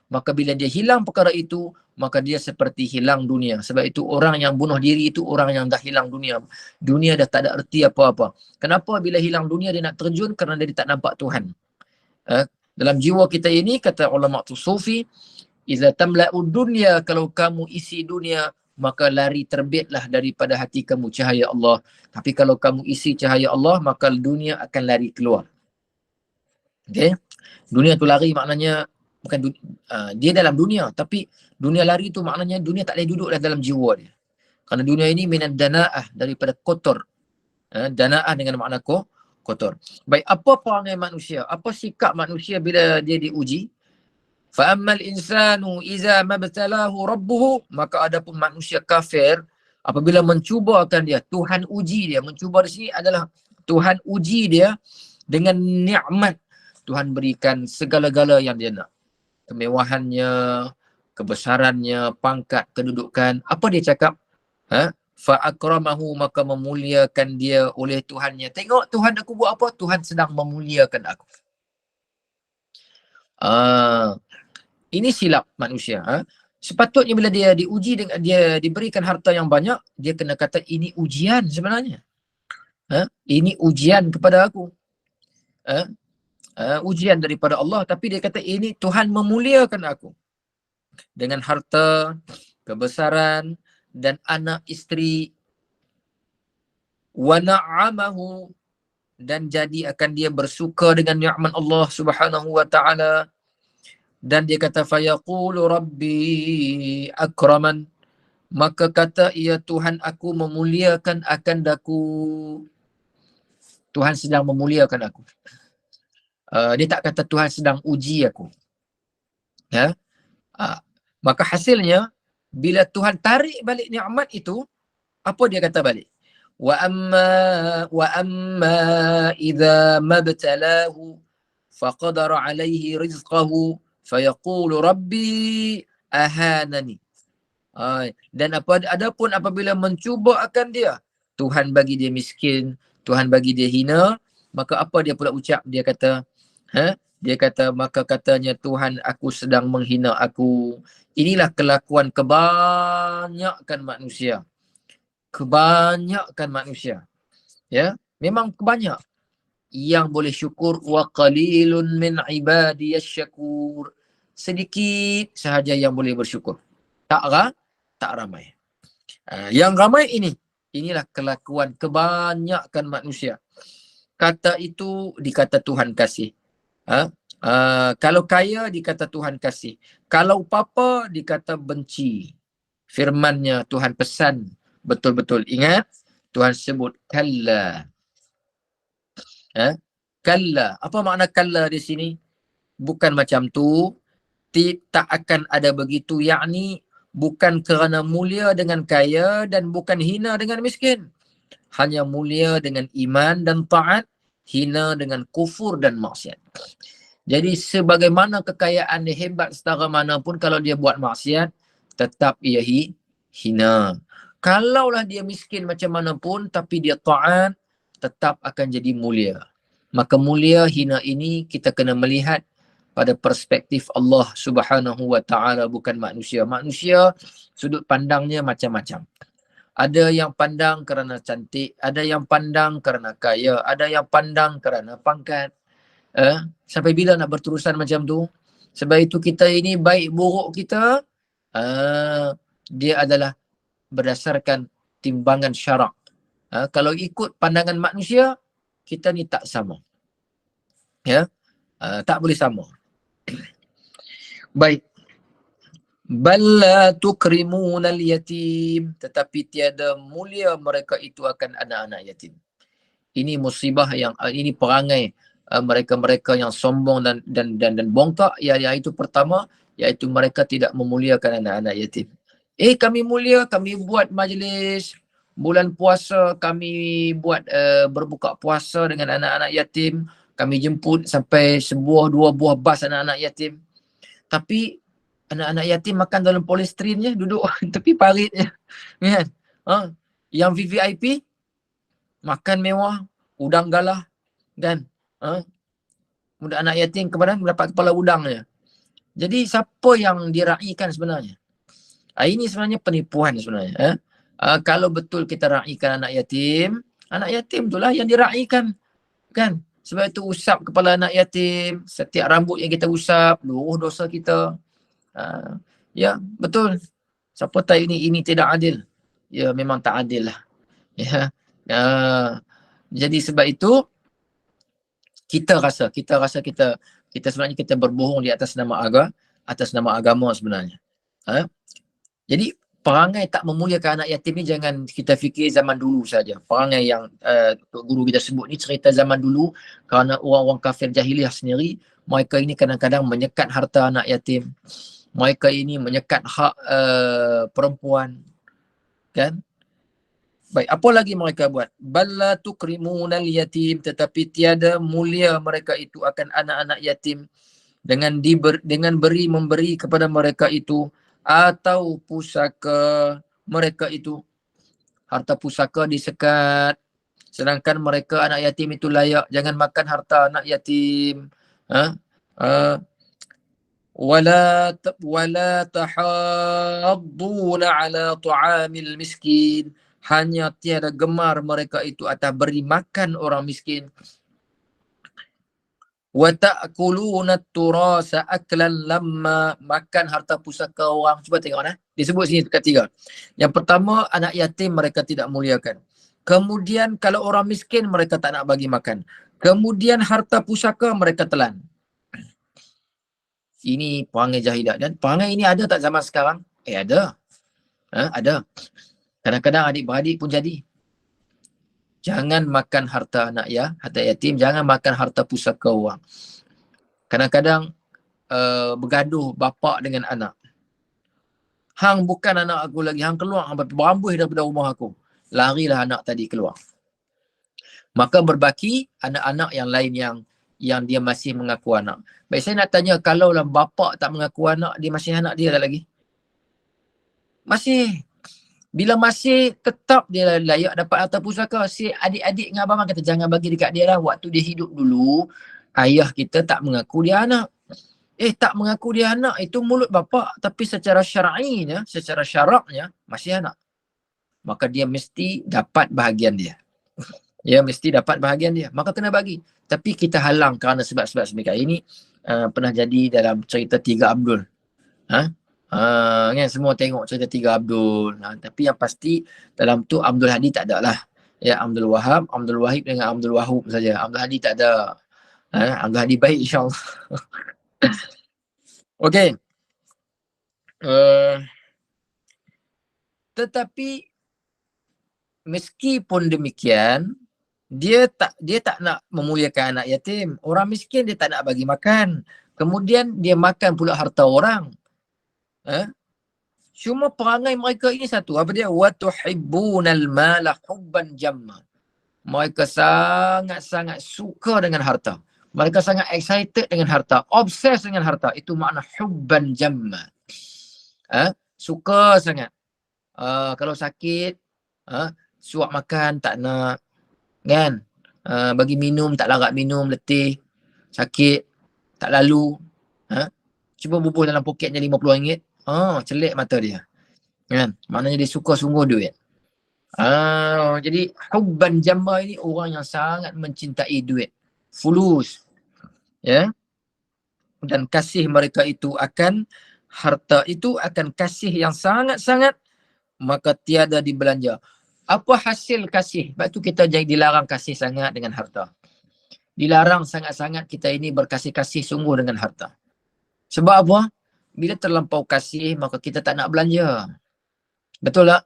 Maka bila dia hilang perkara itu, maka dia seperti hilang dunia. Sebab itu orang yang bunuh diri itu orang yang dah hilang dunia. Dunia dah tak ada erti apa-apa. Kenapa bila hilang dunia dia nak terjun? Kerana dia tak nampak Tuhan. Dalam jiwa kita ini, kata ulama tu sufi, iza tamla'u dunya, kalau kamu isi dunia, maka lari terbitlah daripada hati kamu cahaya Allah. Tapi kalau kamu isi cahaya Allah, maka dunia akan lari keluar. Okay? Dunia tu lari maknanya bukan dia dalam dunia, tapi dunia lari tu maknanya dunia tak boleh duduk dalam jiwa dia. Kerana dunia ini minad dana'ah, daripada kotor. Dana'ah dengan makna kotor. Baik, apa perangai manusia? Apa sikap manusia bila dia diuji? Fa'ammal insanu iza mabtalahu rabbuhu, maka adapun manusia kafir apabila mencuba akan dia, Tuhan uji dia. Mencuba di sini adalah Tuhan uji dia dengan nikmat. Tuhan berikan segala-gala yang dia nak. Kemewahannya, kebesarannya, pangkat, kedudukan. Apa dia cakap? Fa'akramahu, maka memuliakan dia oleh Tuhannya. Tengok Tuhan aku buat apa? Tuhan sedang memuliakan aku. Ini silap manusia. Sepatutnya bila dia diuji dengan dia diberikan harta yang banyak, dia kena kata ini ujian sebenarnya. Ini ujian kepada aku. Ujian daripada Allah, tapi dia kata ini Tuhan memuliakan aku dengan harta, kebesaran dan anak isteri. Wa na'amahu, dan jadi akan dia bersuka dengan nikmat Allah Subhanahu Wa Taala. Dan dia kata fayaqulu rabbi akraman, maka kata ia Tuhan aku memuliakan akan daku. Tuhan sedang memuliakan aku. Dia tak kata Tuhan sedang uji aku. Ya. Maka hasilnya bila Tuhan tarik balik nikmat itu, apa dia kata balik? Wa amma idza mabtalahu faqadara alaihi rizqahu fayaqulu rabbi ahanani. Dan adapun apabila mencuba akan dia, Tuhan bagi dia miskin, Tuhan bagi dia hina, maka apa dia pula ucap? Dia kata, dia kata, maka katanya Tuhan aku sedang menghina aku. Inilah kelakuan kebanyakan manusia. Kebanyakan manusia. Ya, memang kebanyak yang boleh syukur. Wa qalilun min ibadiyas syakur. Sedikit sahaja yang boleh bersyukur. Tak ramai. Yang ramai inilah kelakuan kebanyakan manusia. Kata itu dikata Tuhan kasih. Kalau kaya dikata Tuhan kasih. Kalau papa dikata benci. Firmannya Tuhan pesan betul-betul. Ingat, Tuhan sebut kalla. Kalla. Apa makna kalla di sini? Bukan macam tu. Tak akan ada begitu. Yakni bukan kerana mulia dengan kaya dan bukan hina dengan miskin. Hanya mulia dengan iman dan taat, hina dengan kufur dan maksiat. Jadi sebagaimana kekayaan dia hebat setara manapun, kalau dia buat maksiat, tetap ia hina. Kalaulah dia miskin macam mana pun, tapi dia taat, tetap akan jadi mulia. Maka mulia hina ini kita kena melihat pada perspektif Allah Subhanahu wa ta'ala, bukan manusia. Manusia sudut pandangnya macam-macam. Ada yang pandang kerana cantik, ada yang pandang kerana kaya, ada yang pandang kerana pangkat. Sampai bila nak berterusan macam tu? Sebab itu kita ini baik buruk kita, dia adalah berdasarkan timbangan syarak. Kalau ikut pandangan manusia, kita ni tak sama. Ya, tak boleh sama. Baik. Balla tukrimunal yatim, tetapi tiada mulia mereka itu akan anak-anak yatim. Ini musibah yang ini perangai mereka-mereka yang sombong dan bongkak. Iaitu pertama, iaitu mereka tidak memuliakan anak-anak yatim. Kami mulia, kami buat majlis bulan puasa, kami buat berbuka puasa dengan anak-anak yatim. Kami jemput sampai sebuah dua buah bas anak-anak yatim. Tapi anak-anak yatim makan dalam polisterinnya, duduk tepi paritnya. Kan? Yang VVIP makan mewah, udang galah, kan? Muda anak yatim kemudian mendapat kepala udangnya. Jadi siapa yang diraikan sebenarnya? Ini sebenarnya penipuan sebenarnya. Kalau betul kita raikan anak yatim itulah yang diraikan, kan? Sebab itu usap kepala anak yatim, setiap rambut yang kita usap, dosa kita. Ya, betul. Siapa tahu ini tidak adil. Ya, memang tak adil lah. Ya. Jadi sebab itu kita rasa kita sebenarnya kita berbohong di atas nama agama sebenarnya. Jadi perangai tak memuliakan anak yatim ni jangan kita fikir zaman dulu saja. Perangai yang guru kita sebut ni cerita zaman dulu, kerana orang-orang kafir jahiliah sendiri, mereka ini kadang-kadang menyekat harta anak yatim. Mereka ini menyekat hak perempuan. Kan? Baik, apa lagi mereka buat? Balla tukrimunal yatim, tetapi tiada mulia mereka itu akan anak-anak yatim dengan memberi kepada mereka itu, atau pusaka mereka itu. Harta pusaka disekat, sedangkan mereka anak yatim itu layak jangan makan harta anak yatim. Wala tahadduna ala ta'amil miskin, hanya tiada gemar mereka itu atas beri makan orang miskin. Wa ta'kuluna turasa aklan lamma, makan harta pusaka orang. Cuba tengok disebut sini dekat 3. Yang pertama, anak yatim mereka tidak muliakan. Kemudian kalau orang miskin mereka tak nak bagi makan. Kemudian harta pusaka mereka telan. Ini perangai jahiliah. Dan perangai ini ada tak zaman sekarang? Ada. Ada. Kadang-kadang adik-beradik pun jadi. Jangan makan harta anak harta yatim. Jangan makan harta pusaka orang. Kadang-kadang bergaduh bapa dengan anak. Hang bukan anak aku lagi. Hang keluar. Hang berambuh daripada rumah aku. Larilah anak tadi keluar. Maka berbaki anak-anak yang lain yang dia masih mengaku anak. Baik, saya nak tanya, kalaulah bapa tak mengaku anak, dia masih anak dia tak lagi? Masih. Bila masih, tetap dia layak dapat harta pusaka. Si adik-adik dengan abang kata, jangan bagi dekat dia lah. Waktu dia hidup dulu, ayah kita tak mengaku dia anak. Tak mengaku dia anak, itu mulut bapa. Tapi secara syar'inya, secara syaraknya, masih anak. Maka dia mesti dapat bahagian dia. Ya, mesti dapat bahagian dia. Maka kena bagi. Tapi kita halang kerana sebab-sebab semacam ini. Pernah jadi dalam cerita Tiga Abdul. Kan semua tengok cerita Tiga Abdul. Tapi yang pasti dalam tu Abdul Hadi tak ada lah. Ya, Abdul Wahab, Abdul Wahid dengan Abdul Wahub saja. Abdul Hadi tak ada. Abdul Hadi baik insyaAllah. Okey. Tetapi meskipun demikian, dia tak nak memuliakan anak yatim. Orang miskin dia tak nak bagi makan. Kemudian dia makan pula harta orang. Cuma perangai mereka ini satu. Apa dia? Wa tuhibbunal mala hubban jamma. Mereka sangat-sangat suka dengan harta. Mereka sangat excited dengan harta. Obses dengan harta. Itu makna hubban jamma. Suka sangat. Kalau sakit, suap makan tak nak. Kan? Bagi minum, tak larat minum, letih, sakit, tak lalu. Cuba bubuh dalam poketnya RM50. Celik mata dia. Kan? Maknanya dia suka sungguh duit. Jadi hubban jamma ini orang yang sangat mencintai duit. Fulus. Ya. Dan kasih mereka itu akan, harta itu akan kasih yang sangat-sangat, maka tiada dibelanja. Apa hasil kasih? Sebab tu kita jadi dilarang kasih sangat dengan harta. Dilarang sangat-sangat kita ini berkasih-kasih sungguh dengan harta. Sebab apa? Bila terlampau kasih, maka kita tak nak belanja. Betul tak?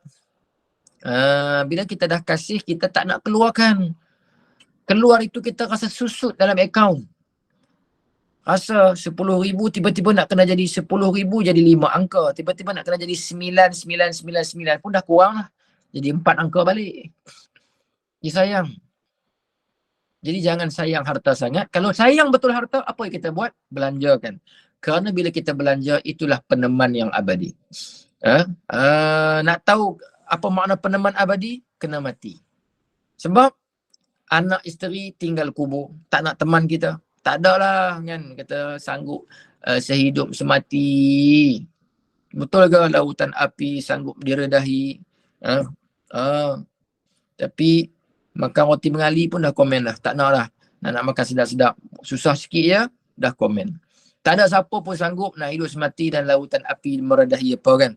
Bila kita dah kasih, kita tak nak keluarkan. Keluar itu kita rasa susut dalam akaun. Rasa 10,000 tiba-tiba nak kena jadi 10,000 jadi 5 angka. Tiba-tiba nak kena jadi 9999 pun dah kurang lah. Jadi 4 angka balik. Dia sayang. Jadi jangan sayang harta sangat. Kalau sayang betul harta, apa yang kita buat? Belanjakan. Kerana bila kita belanja, itulah peneman yang abadi. Nak tahu apa makna peneman abadi? Kena mati. Sebab anak isteri tinggal kubur. Tak nak teman kita. Tak ada lah kan. Kata sanggup sehidup semati. Betul ke lautan api sanggup diredahi? Tapi makan roti mengali pun dah komen dah. Tak nak lah. Nak makan sedap-sedap. Susah sikit je, dah komen. Tak ada siapa pun sanggup nak hidup semati dan lautan api meredahi apa kan.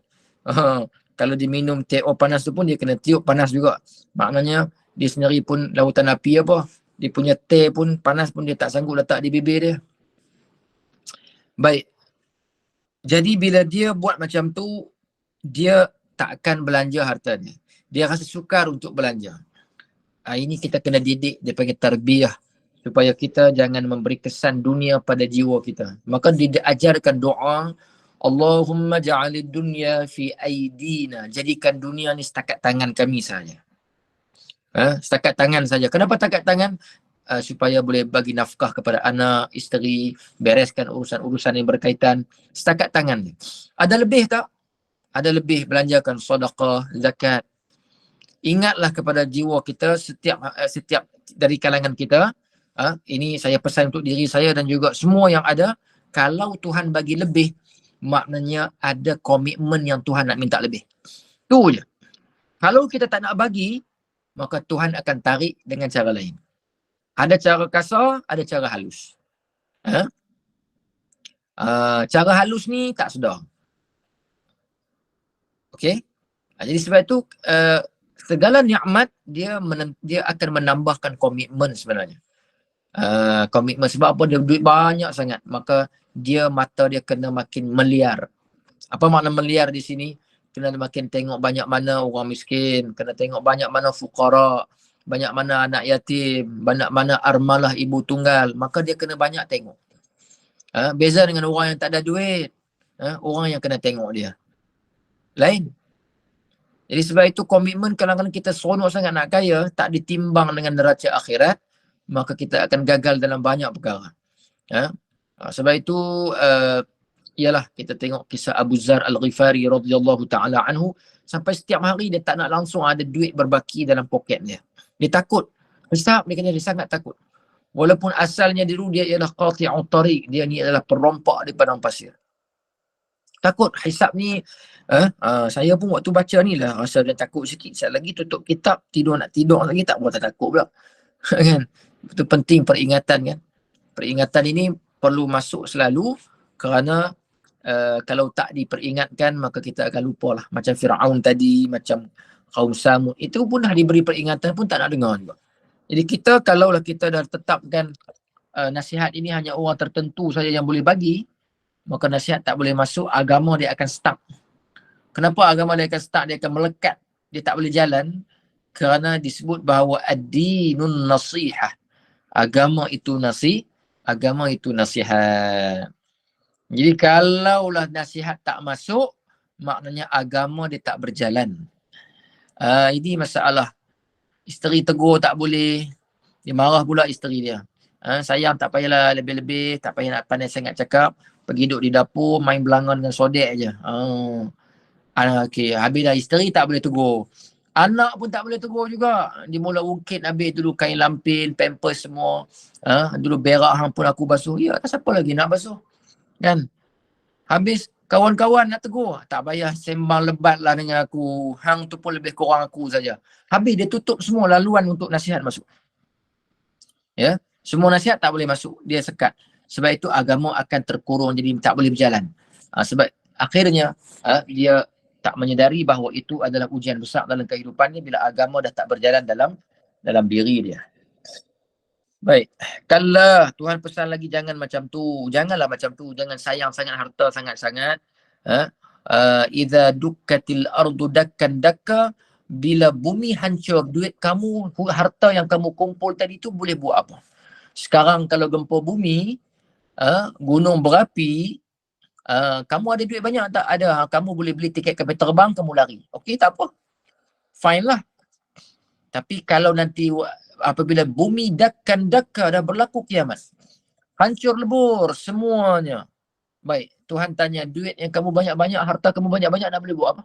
Kalau dia minum teh panas tu pun dia kena tiup panas juga. Maknanya dia sendiri pun lautan api apa. Dia punya teh pun panas pun dia tak sanggup letak di bibir dia. Baik. Jadi bila dia buat macam tu, dia tak akan belanja harta dia. Dia rasa sukar untuk belanja. Ini kita kena didik, dia panggil tarbiyah. Supaya kita jangan memberi kesan dunia pada jiwa kita. Maka diajarkan doa, Allahumma ja'alid dunya fi aidina. Jadikan dunia ni setakat tangan kami saja. Setakat tangan saja. Kenapa setakat tangan? Supaya boleh bagi nafkah kepada anak, isteri, bereskan urusan-urusan yang berkaitan. Setakat tangan. Ada lebih tak? Ada lebih, belanjakan sedekah, zakat. Ingatlah kepada jiwa kita setiap dari kalangan kita. Ini saya pesan untuk diri saya dan juga semua yang ada. Kalau Tuhan bagi lebih, maknanya ada komitmen yang Tuhan nak minta lebih. Tu je. Kalau kita tak nak bagi, maka Tuhan akan tarik dengan cara lain. Ada cara kasar, ada cara halus. Cara halus ni tak sedar. Okey? Jadi sebab itu segala nikmat dia akan menambahkan komitmen sebenarnya. Komitmen sebab apa? Dia duit banyak sangat. Maka mata dia kena makin meliar. Apa makna meliar di sini? Kena makin tengok banyak mana orang miskin, kena tengok banyak mana fuqara, banyak mana anak yatim, banyak mana armalah ibu tunggal. Maka dia kena banyak tengok. Beza dengan orang yang tak ada duit. Orang yang kena tengok dia. Lain. Jadi sebab itu komitmen kadang-kadang kita seronok sangat nak kaya, tak ditimbang dengan neraca akhirat, maka kita akan gagal dalam banyak perkara. Sebab itu ialah kita tengok kisah Abu Zar Al-Ghifari radhiyallahu taala anhu, sampai setiap hari dia tak nak langsung ada duit berbaki dalam poket dia. Dia takut. Hisab dia sangat takut. Walaupun asalnya dulu dia ialah qati'ut tariq, dia ni adalah perompak di padang pasir. Takut hisab ni, saya pun waktu baca ni lah rasa dia takut sikit. Sekejap lagi tutup kitab, nak tidur lagi tak buat tak takut pula. Kan? Itu penting peringatan kan. Peringatan ini perlu masuk selalu kerana kalau tak diperingatkan maka kita akan lupa lah. Macam Fir'aun tadi, macam kaum Samud, itu pun dah diberi peringatan pun tak nak dengar juga. Jadi kita kalaulah kita dah tetapkan nasihat ini hanya orang tertentu saja yang boleh bagi, maka nasihat tak boleh masuk, agama dia akan stuck. Kenapa agama dia akan stuck? Dia akan melekat, dia tak boleh jalan kerana disebut bahawa ad-dinun nasihah. Agama itu nasihat. Jadi kalaulah nasihat tak masuk, maknanya agama dia tak berjalan. Ini masalah. Isteri tegur tak boleh, dia marah pula isteri dia. Sayang tak payahlah lebih-lebih, tak payah nak pandai sangat cakap, pergi duduk di dapur, main belangan dengan sodek je. Okay, habis dah isteri tak boleh tegur. Anak pun tak boleh tegur juga. Dia mula ungkit habis dulu kain lampin, pampers semua. Dulu berak hang pun aku basuh. Ya, siapa lagi nak basuh? Kan? Habis kawan-kawan nak tegur, tak payah sembang lebat lah dengan aku. Hang tu pun lebih kurang aku saja. Habis dia tutup semua laluan untuk nasihat masuk. Ya, semua nasihat tak boleh masuk. Dia sekat. Sebab itu agama akan terkurung, jadi tak boleh berjalan. Sebab akhirnya dia tak menyedari bahawa itu adalah ujian besar dalam kehidupannya bila agama dah tak berjalan dalam diri dia. Baik. Kalau Tuhan pesan lagi jangan macam tu. Janganlah macam tu. Jangan sayang sangat harta sangat-sangat. Idza dukkatil ardu dakkan dakka, bila bumi hancur, duit kamu, harta yang kamu kumpul tadi tu boleh buat apa? Sekarang kalau gempa bumi, gunung berapi, kamu ada duit banyak tak? Ada. Kamu boleh beli tiket kapal terbang, kamu lari. Okey, tak apa. Fine lah. Tapi kalau nanti apabila bumi dakkan dakka, dah berlaku kiamat, hancur lebur semuanya. Baik, Tuhan tanya, duit yang kamu banyak-banyak, harta kamu banyak-banyak, nak boleh buat apa?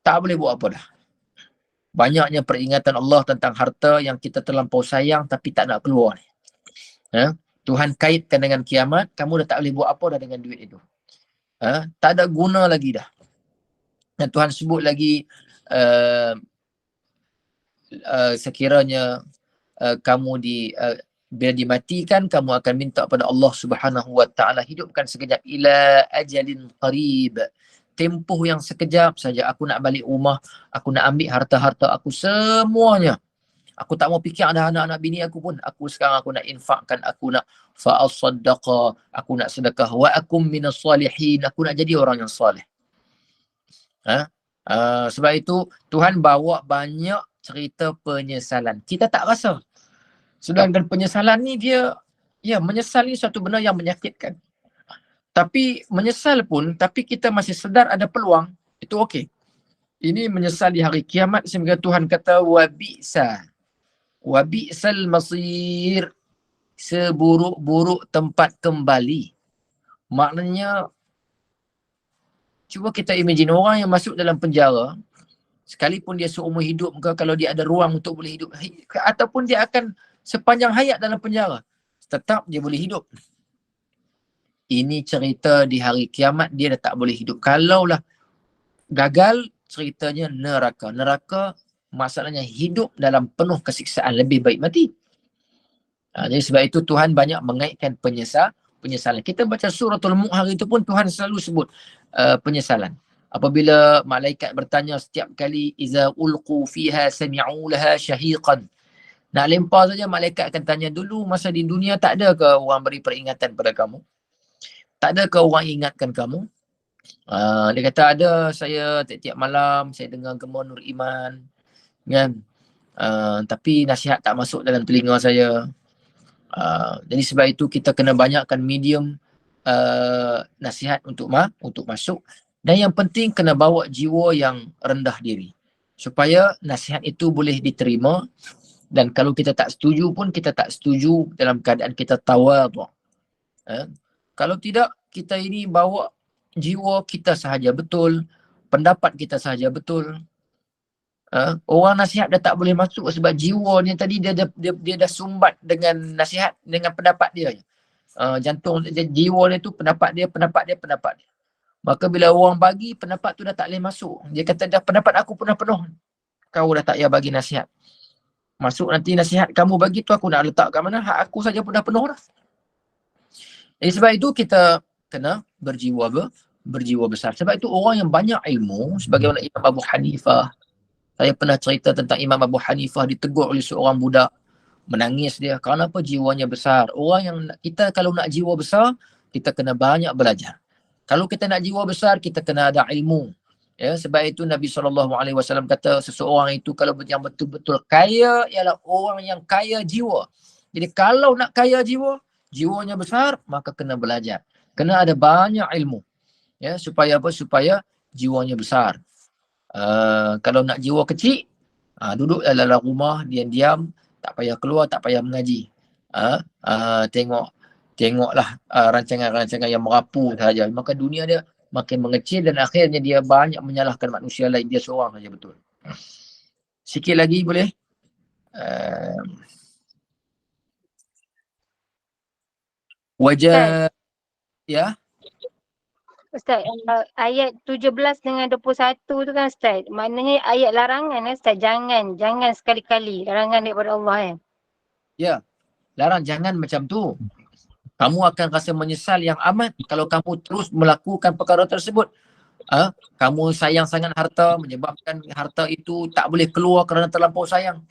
Tak boleh buat apa dah. Banyaknya peringatan Allah tentang harta yang kita terlampau sayang tapi tak nak keluar ni. Tuhan kaitkan dengan kiamat, kamu dah tak boleh buat apa dah dengan duit itu. Tak ada guna lagi dah. Dan Tuhan sebut lagi, sekiranya kamu bila dimatikan, kamu akan minta pada Allah Subhanahu wa taala, hidupkan sekejap, ila ajalin qarib, tempoh yang sekejap saja, aku nak balik rumah, aku nak ambil harta-harta aku semuanya. Aku tak mau fikir ada anak-anak bini aku pun. Aku sekarang aku nak infakkan, aku nak fa'asaddaqa, aku nak sedekah, wa akum minas salihin, aku nak jadi orang yang soleh. Sebab itu Tuhan bawa banyak cerita penyesalan. Kita tak rasa. Sedangkan penyesalan ni dia, menyesal ni suatu benda yang menyakitkan. Tapi menyesal pun, tapi kita masih sedar ada peluang, itu okey. Ini menyesal di hari kiamat, sehingga Tuhan kata wa bi'sal masir, seburuk-buruk tempat kembali. Maknanya, cuba kita imagine orang yang masuk dalam penjara, sekalipun dia seumur hidup ke, kalau dia ada ruang untuk boleh hidup, ataupun dia akan sepanjang hayat dalam penjara, tetap dia boleh hidup. Ini cerita di hari kiamat, dia dah tak boleh hidup. Kalaulah gagal, ceritanya neraka. Neraka masalahnya hidup dalam penuh kesiksaan, lebih baik mati. Jadi sebab itu Tuhan banyak mengaitkan penyesalan. Kita baca suratul Mulk hari itu pun Tuhan selalu sebut penyesalan. Apabila malaikat bertanya setiap kali, iza ulqu fiha sami'u laha syahiqan, Nak lempar saja malaikat akan tanya, dulu masa di dunia tak ada ke orang beri peringatan pada kamu? Tak ada ke orang ingatkan kamu? Dia kata ada, saya tiap-tiap malam saya dengar gema Nur Iman, kan? Tapi nasihat tak masuk dalam telinga saya. Jadi sebab itu kita kena banyakkan medium nasihat untuk masuk. Dan yang penting kena bawa jiwa yang rendah diri supaya nasihat itu boleh diterima. Dan kalau kita tak setuju pun kita tak setuju dalam keadaan kita tawadhu. Kalau tidak, kita ini bawa jiwa kita sahaja betul, pendapat kita sahaja betul. Orang nasihat dah tak boleh masuk sebab jiwanya tadi dia dah sumbat dengan nasihat, dengan pendapat dia. Jantung jiwa dia tu pendapat dia. Maka bila orang bagi, pendapat tu dah tak boleh masuk. Dia kata dah pendapat aku pun dah penuh. Kau dah tak payah bagi nasihat. Masuk nanti nasihat kamu bagi tu aku nak letak kat mana, hak aku saja pun dah penuh dah. Jadi sebab itu kita kena berjiwa besar. Sebab itu orang yang banyak ilmu, sebagaimana Imam Abu Hanifah. Saya pernah cerita tentang Imam Abu Hanifah ditegur oleh seorang budak. Menangis dia. Kenapa? Jiwanya besar. Orang yang kita kalau nak jiwa besar, kita kena banyak belajar. Kalau kita nak jiwa besar, kita kena ada ilmu. Ya, sebab itu Nabi SAW kata seseorang itu kalau yang betul-betul kaya ialah orang yang kaya jiwa. Jadi kalau nak kaya jiwa, jiwanya besar, maka kena belajar. Kena ada banyak ilmu. Ya, supaya apa? Supaya jiwanya besar. Kalau nak jiwa kecil, duduk dalam rumah, diam-diam, tak payah keluar, tak payah mengaji. Tengoklah rancangan-rancangan yang merapu sahaja. Maka dunia dia makin mengecil dan akhirnya dia banyak menyalahkan manusia lain. Dia seorang saja betul. Sikit lagi boleh? Wajah, ya? Ustaz, ayat 17 dengan 21 tu kan Ustaz, maknanya ayat larangan kan Ustaz, jangan sekali-kali, larangan daripada Allah kan? Ya, larang jangan macam tu. Kamu akan rasa menyesal yang amat kalau kamu terus melakukan perkara tersebut. Kamu sayang sangat harta, menyebabkan harta itu tak boleh keluar kerana terlampau sayang.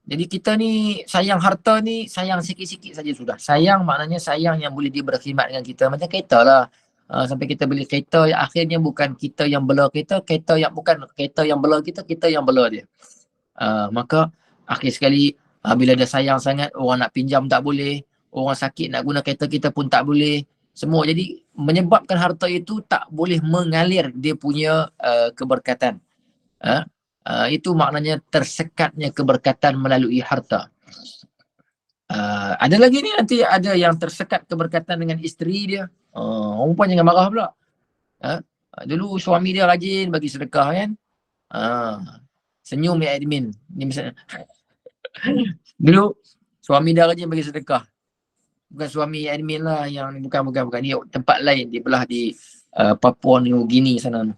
Jadi kita ni sayang harta ni, sayang sikit-sikit saja sudah. Sayang maknanya sayang yang boleh dia berkhidmat dengan kita. Macam kereta lah. Sampai kita beli kereta, akhirnya bukan kita yang bela kereta, kereta yang bela kita, kita yang bela dia. Maka akhir sekali bila dia sayang sangat, orang nak pinjam tak boleh, orang sakit nak guna kereta kita pun tak boleh. Semua jadi menyebabkan harta itu tak boleh mengalir dia punya keberkatan. Itu maknanya tersekatnya keberkatan melalui harta. Ada lagi ni nanti ada yang tersekat keberkatan dengan isteri dia. Perempuan jangan marah pula. Dulu suami dia rajin bagi sedekah kan. Senyum ya admin. Ni misalnya. Dulu suami dia rajin bagi sedekah. Bukan suami admin lah yang bukan. Ni tempat lain di belah di Papua New Guinea sana.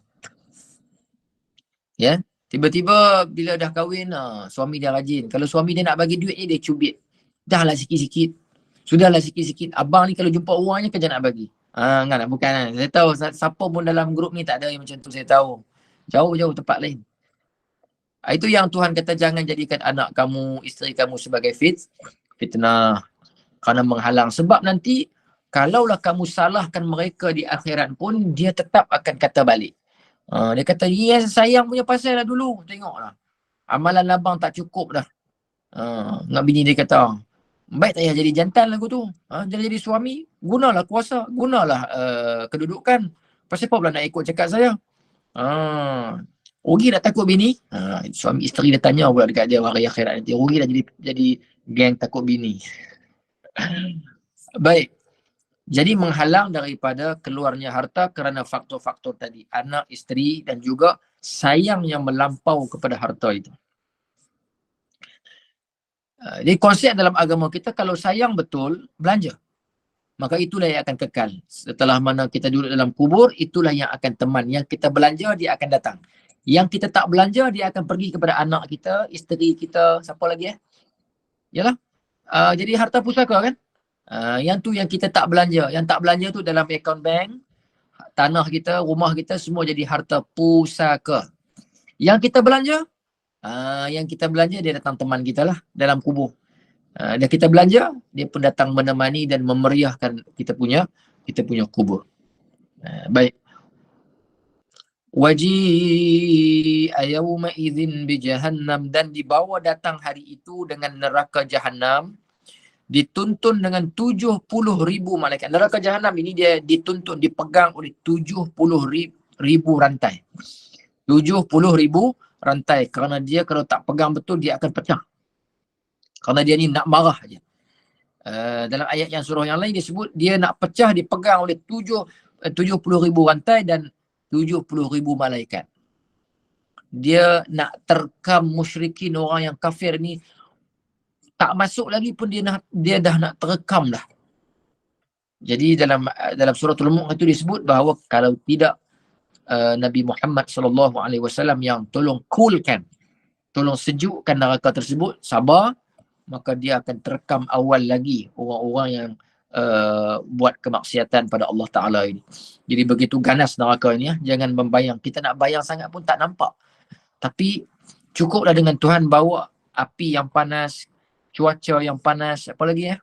Ya. Tiba-tiba bila dah kahwin, suami dia rajin. Kalau suami dia nak bagi duit ni, dia cubit. Dahlah sikit-sikit. Sudahlah sikit-sikit. Abang ni kalau jumpa orangnya kerja nak bagi. Enggak, bukan. Saya tahu siapa pun dalam grup ni tak ada yang macam tu, saya tahu. Jauh-jauh tempat lain. Itu yang Tuhan kata jangan jadikan anak kamu, isteri kamu sebagai fitnah. Kerana menghalang. Sebab nanti, kalaulah kamu salahkan mereka di akhirat pun, dia tetap akan kata balik. Dia kata, yes, sayang punya pasal lah dulu. Tengoklah. Amalan abang tak cukup dah. Nak bini dia kata, baik tak payah jadi jantan lagu tu. Jadi suami, gunalah kuasa, gunalah kedudukan. Pasal apa pula nak ikut cakap saya? Rugi nak takut bini? Suami isteri dia tanya pula dekat dia hari akhirat nanti. Rugi dah jadi geng takut bini. Baik. Jadi menghalang daripada keluarnya harta kerana faktor-faktor tadi. Anak, isteri dan juga sayang yang melampau kepada harta itu. Jadi konsep dalam agama kita, kalau sayang betul, belanja. Maka itulah yang akan kekal. Setelah mana kita duduk dalam kubur, itulah yang akan teman. Yang kita belanja, dia akan datang. Yang kita tak belanja, dia akan pergi kepada anak kita, isteri kita, siapa lagi Yalah. Jadi harta pusaka kan? Yang tu yang kita tak belanja. Yang tak belanja tu dalam akaun bank, tanah kita, rumah kita, semua jadi harta pusaka. Yang kita belanja, Yang kita belanja dia datang teman kita lah dalam kubur. Dan kita belanja, dia pun datang menemani dan memeriahkan kita punya kubur. Baik. Waji'a yawma idzin bi jahannam, dan dibawa datang hari itu dengan neraka Jahannam, dituntun dengan 70,000 malaikat. Neraka Jahannam ini dia dituntun, dipegang oleh 70,000 rantai. 70,000 rantai, kerana dia kalau tak pegang betul dia akan pecah. Kerana dia ni nak marah aja. Dalam ayat yang surah yang lain disebut dia nak pecah dipegang oleh 70,000 rantai dan 70,000 malaikat. Dia nak terkam musyrikin, orang yang kafir ni tak masuk lagi pun dia dah nak terekam dah. Jadi dalam suratul Mulk itu disebut bahawa kalau tidak Nabi Muhammad SAW yang tolong coolkan, tolong sejukkan neraka tersebut, sabar, maka dia akan terekam awal lagi orang-orang yang buat kemaksiatan pada Allah Ta'ala ini. Jadi begitu ganas neraka ini, jangan membayang. Kita nak bayang sangat pun tak nampak. Tapi cukuplah dengan Tuhan bawa api yang panas, cuaca yang panas, apa lagi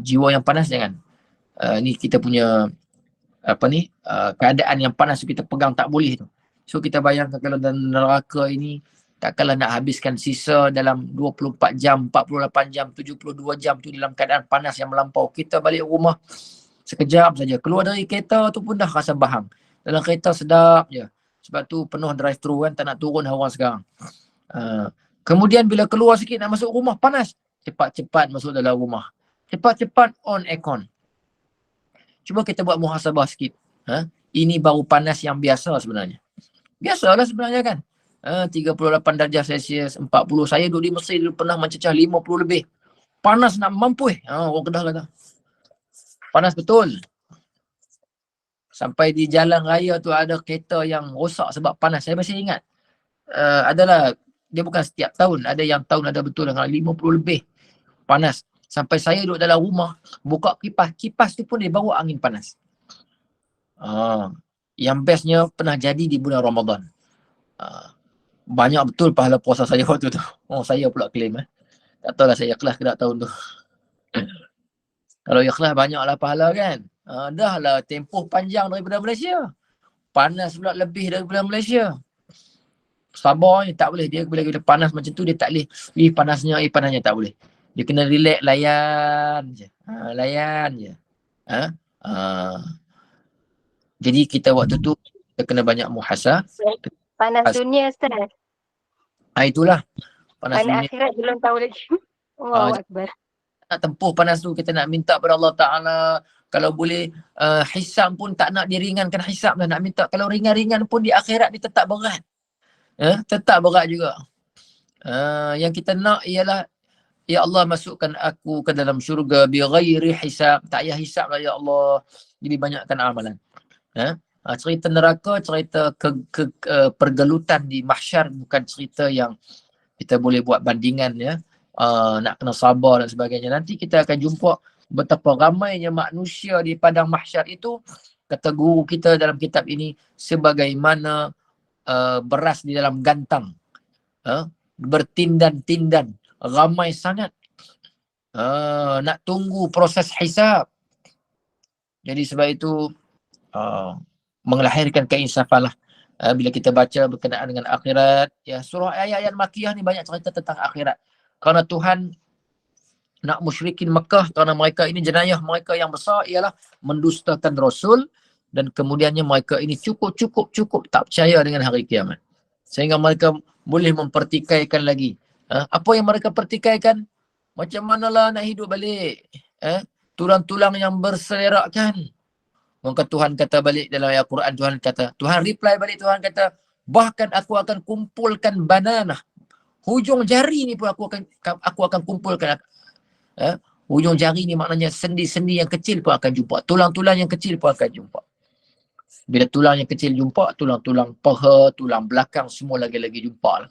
jiwa yang panas jangan. Ni kita punya keadaan yang panas kita pegang tak boleh tu. So kita bayangkan kalau dalam neraka ini takkanlah nak habiskan sisa dalam 24 jam, 48 jam, 72 jam tu dalam keadaan panas yang melampau. Kita balik rumah sekejap saja. Keluar dari kereta tu pun dah rasa bahang. Dalam kereta sedap je. Sebab tu penuh drive-thru kan, tak nak turun hawa sekarang. Kemudian bila keluar sikit nak masuk rumah, panas. Cepat-cepat masuk dalam rumah. Cepat-cepat on aircon. Cuba kita buat muhasabah sikit. Ini baru panas yang biasa sebenarnya. Biasalah sebenarnya kan. 38 darjah Celsius, 40. Saya duduk di Mesir dulu pernah mencecah 50 lebih. Panas nak mampu orang Kedah kata. Panas betul. Sampai di jalan raya tu ada kereta yang rosak sebab panas. Saya masih ingat. Adalah, dia bukan setiap tahun. Ada yang tahun ada betul dengan 50 lebih. Panas. Sampai saya duduk dalam rumah, buka kipas. Kipas tu pun dia bawa angin panas. Yang bestnya pernah jadi di bulan Ramadan. Banyak betul pahala puasa saya waktu tu. Saya pula claim. Tak tahulah saya ikhlas ke tak tahun tu. Kalau ikhlas banyaklah pahala kan. Dah lah tempoh panjang daripada Malaysia. Panas pula lebih daripada Malaysia. Sabar ni tak boleh. Dia bila panas macam tu dia tak boleh. Panasnya tak boleh. Dia kena relax, layan je. Layan je. Jadi kita waktu tu kita kena banyak muhasabah. Panas dunia Ustaz. Itulah. Panas dunia. Akhirat belum tahu lagi. Allahu Akbar. Nak tempuh panas tu, kita nak minta pada Allah Ta'ala. Kalau boleh hisab pun tak nak diringankan hisab lah. Nak minta kalau ringan-ringan pun di akhirat dia tetap berat. Tetap berat juga. Yang kita nak ialah, ya Allah masukkan aku ke dalam syurga bi ghairi hisab. Tak payah hisab lah ya Allah. Jadi banyakkan amalan. Cerita neraka, cerita pergelutan di mahsyar, bukan cerita yang kita boleh buat bandingan ya. Nak kena sabar dan sebagainya. Nanti kita akan jumpa betapa ramainya manusia di padang mahsyar itu. Kata guru kita dalam kitab ini, sebagaimana beras di dalam gantang. Bertindan-tindan. Ramai sangat. Nak tunggu proses hisab. Jadi sebab itu mengelahirkan keinsafan lah. Bila kita baca berkenaan dengan akhirat, ya, surah ayat-ayat Makkiyah ni banyak cerita tentang akhirat. Kerana Tuhan nak musyrikin Mekah, kerana mereka ini jenayah mereka yang besar ialah mendustakan Rasul, dan kemudiannya mereka ini cukup tak percaya dengan hari kiamat. Sehingga mereka boleh mempertikaikan lagi. Apa yang mereka pertikaikan? Macam manalah nak hidup balik? Tulang-tulang yang berselerakkan. Maka Tuhan kata balik dalam ayat Quran, Tuhan reply balik, Tuhan kata, bahkan aku akan kumpulkan banana. Hujung jari ni pun aku akan kumpulkan. Hujung jari ni maknanya sendi-sendi yang kecil pun akan jumpa. Tulang-tulang yang kecil pun akan jumpa. Bila tulang yang kecil jumpa, tulang-tulang paha, tulang belakang semua lagi-lagi jumpa.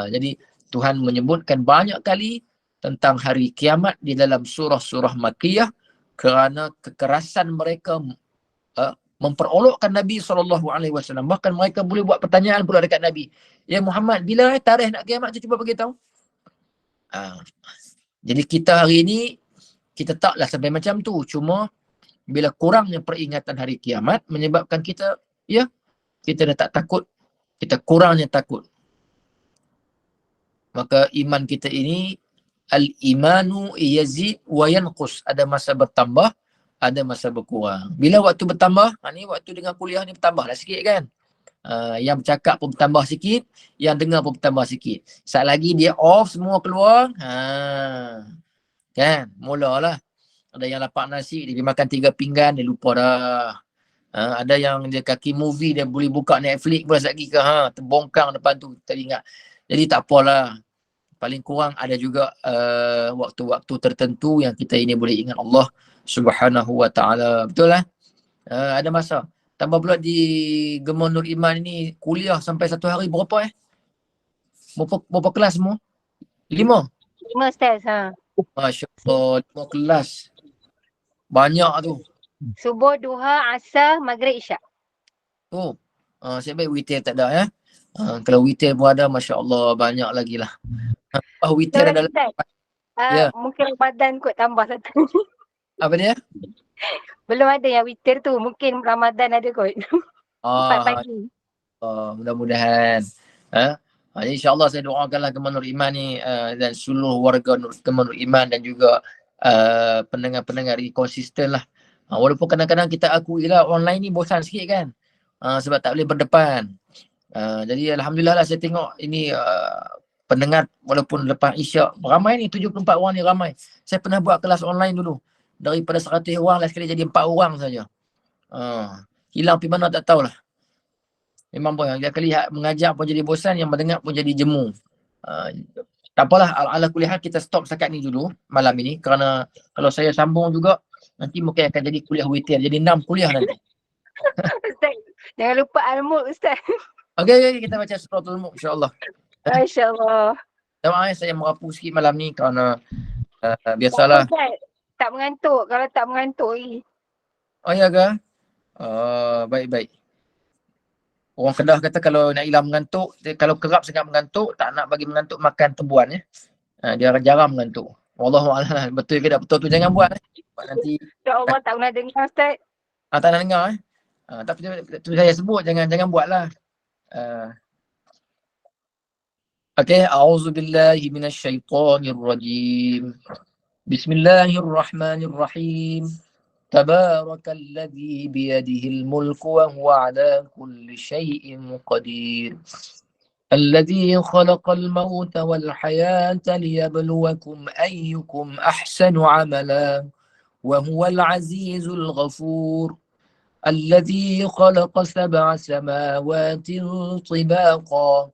Jadi Tuhan menyebutkan banyak kali tentang hari kiamat di dalam surah-surah Makkiyah, kerana kekerasan mereka memperolokkan Nabi SAW. Bahkan mereka boleh buat pertanyaan pula dekat Nabi. Ya Muhammad, bila tarikh nak kiamat tu cuba bagi tahu. Jadi kita hari ni kita taklah sampai macam tu. Cuma bila kurangnya peringatan hari kiamat menyebabkan kita kita dah tak takut. Kita kurangnya takut. Maka iman kita ini al-imanu yazid wa yanqus. Ada masa bertambah, ada masa berkurang. Bila waktu bertambah, ni waktu dengan kuliah ni bertambahlah sikit kan. Yang bercakap pun bertambah sikit, yang dengar pun bertambah sikit. Saat lagi dia off semua keluar, kan, mulalah. Ada yang lapak nasi, dia makan 3 pinggan, dia lupa dah. Ada yang dia kaki movie, dia boleh buka Netflix pula lagi ke, terbongkang depan tu, teringat. Jadi tak apalah. Paling kurang ada juga waktu-waktu tertentu yang kita ini boleh ingat Allah Subhanahu wa ta'ala. Betul lah? Ada masa. Tambah pula di Gemar Nur Iman ni kuliah sampai 1 hari berapa Berapa kelas semua? 5? 5 Ustaz. Masya Allah, 5 kelas. Banyak tu. Subuh, duha, asar, maghrib, isyak. Saya baik witir tak ada kalau witir pun ada, Masya Allah, banyak lagi lah. Witir adalah mungkin Ramadan kot tambah satu. Apa dia? Belum ada yang witir tu, mungkin Ramadan ada kot. 4 pagi. Mudah-mudahan. Jadi insyaAllah saya doakanlah Gemar Nur Iman ni dan seluruh warga Gemar Nur Iman dan juga pendengar-pendengar ni konsisten lah. Walaupun kadang-kadang kita akui lah online ni bosan sikit kan. Sebab tak boleh berdepan. Jadi Alhamdulillah lah saya tengok ini pendengar walaupun lepas isyak ramai ni, 74 orang ni ramai. Saya pernah buat kelas online dulu. Daripada 100 orang lah sekali jadi 4 orang saja. Hilang pergi mana tak tahulah. Memang pun dia lihat mengajar pun jadi bosan, yang mendengar pun jadi jemu. Tak apalah, ala kuliah kita stop setakat ni dulu malam ini, kerana kalau saya sambung juga nanti mungkin akan jadi kuliah witir, jadi 6 kuliah nanti. Ustaz, jangan lupa Al-Mulk Ustaz. Okey, kita baca suratul Mulk insya-Allah. Masya-Allah. Doa saya merapu sikit malam ni kerana biasalah. Tak mengantuk, kalau tak mengantuk lagi. Oh ya ke? Baik-baik. Orang Kedah kata kalau nak hilang mengantuk, kalau kerap sangat mengantuk, tak nak bagi mengantuk, makan tebuan dia jarang mengantuk. Wallahualam, betul ke tak betul tu jangan buat nanti. Ya Allah, tak pernah dengar Ustaz. Tak nak dengar tapi tu saya sebut jangan buatlah. Okey, a'udzubillahi minasyaitonirrajim. Bismillahirrahmanirrahim. Tabarakalladzi biyadihil mulku wa huwa ala kulli syai'in qadir. Alladzi khalaqal mauta wal hayata liyabluwakum ayyukum ahsanu amala wa huwal azizul ghafur. الذي خلق 7 سماوات طباقا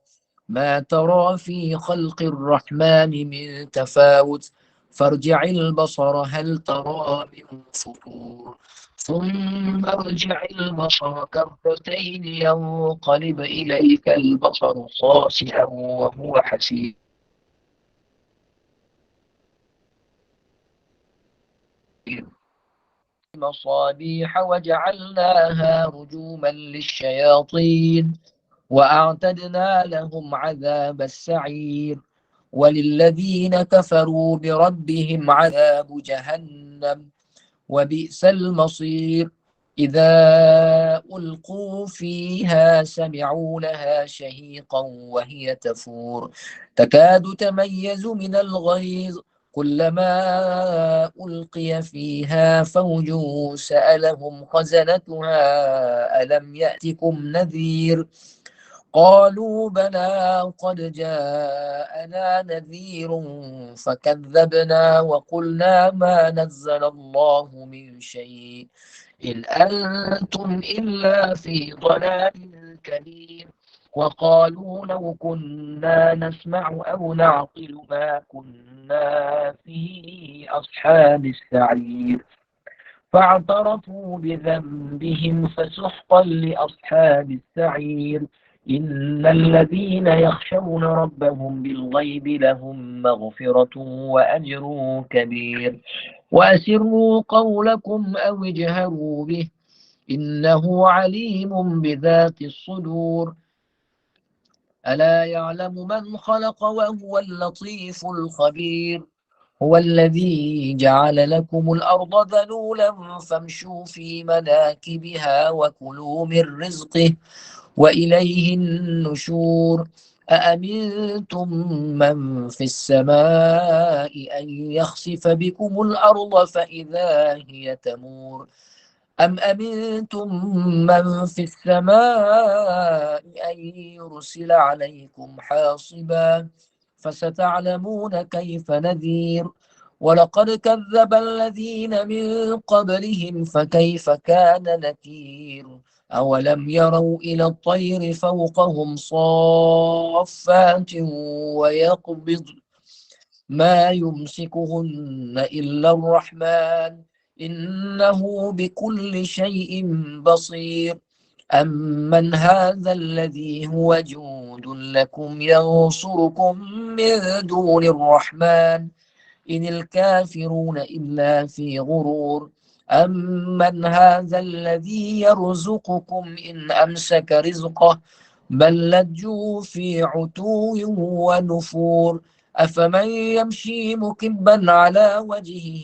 ما ترى في خلق الرحمن من تفاوت فارجع البصر هل ترى من فطور ثم ارجع البصر كرتين ينقلب إليك البصر خاسئا وهو حسير مصابيح وجعلناها رجوما للشياطين وأعتدنا لهم عذاب السعير وللذين كفروا بربهم عذاب جهنم وبئس المصير إذا ألقوا فيها سمعوا لها شهيقا وهي تفور تكاد تميز من الغيظ كلما ألقي فيها فوج سألهم خزنتها ألم يأتكم نذير قالوا بلى قد جاءنا نذير فكذبنا وقلنا ما نزل الله من شيء إن أنتم إلا في ضلال كبير وقالوا لو كنا نسمع أو نعقل ما كنا في أصحاب السعير فاعترفوا بذنبهم فسحقا لأصحاب السعير إن الذين يخشون ربهم بالغيب لهم مغفرة وأجر كبير وأسروا قولكم أو اجهروا به إنه عليم بذات الصدور ألا يعلم من خلق وهو اللطيف الخبير هو الذي جعل لكم الأرض ذلولا فامشوا في مناكبها وكلوا من رزقه وإليه النشور أأمنتم من في السماء أن يخسف بكم الأرض فإذا هي تمور أم أمنتم من في السماء أن يرسل عليكم حاصبا فستعلمون كيف نذير ولقد كذب الذين من قبلهم فكيف كان نكير أولم يروا إلى الطير فوقهم صافات ويقبض ما يمسكهن إلا الرحمن إنه بكل شيء بصير أمن هذا الذي هو جود لكم ينصركم من دون الرحمن إن الكافرون إلا في غرور أمن هذا الذي يرزقكم إن أمسك رزقه بل لجوا في عتو ونفور أفمن يمشي مكبا على وجهه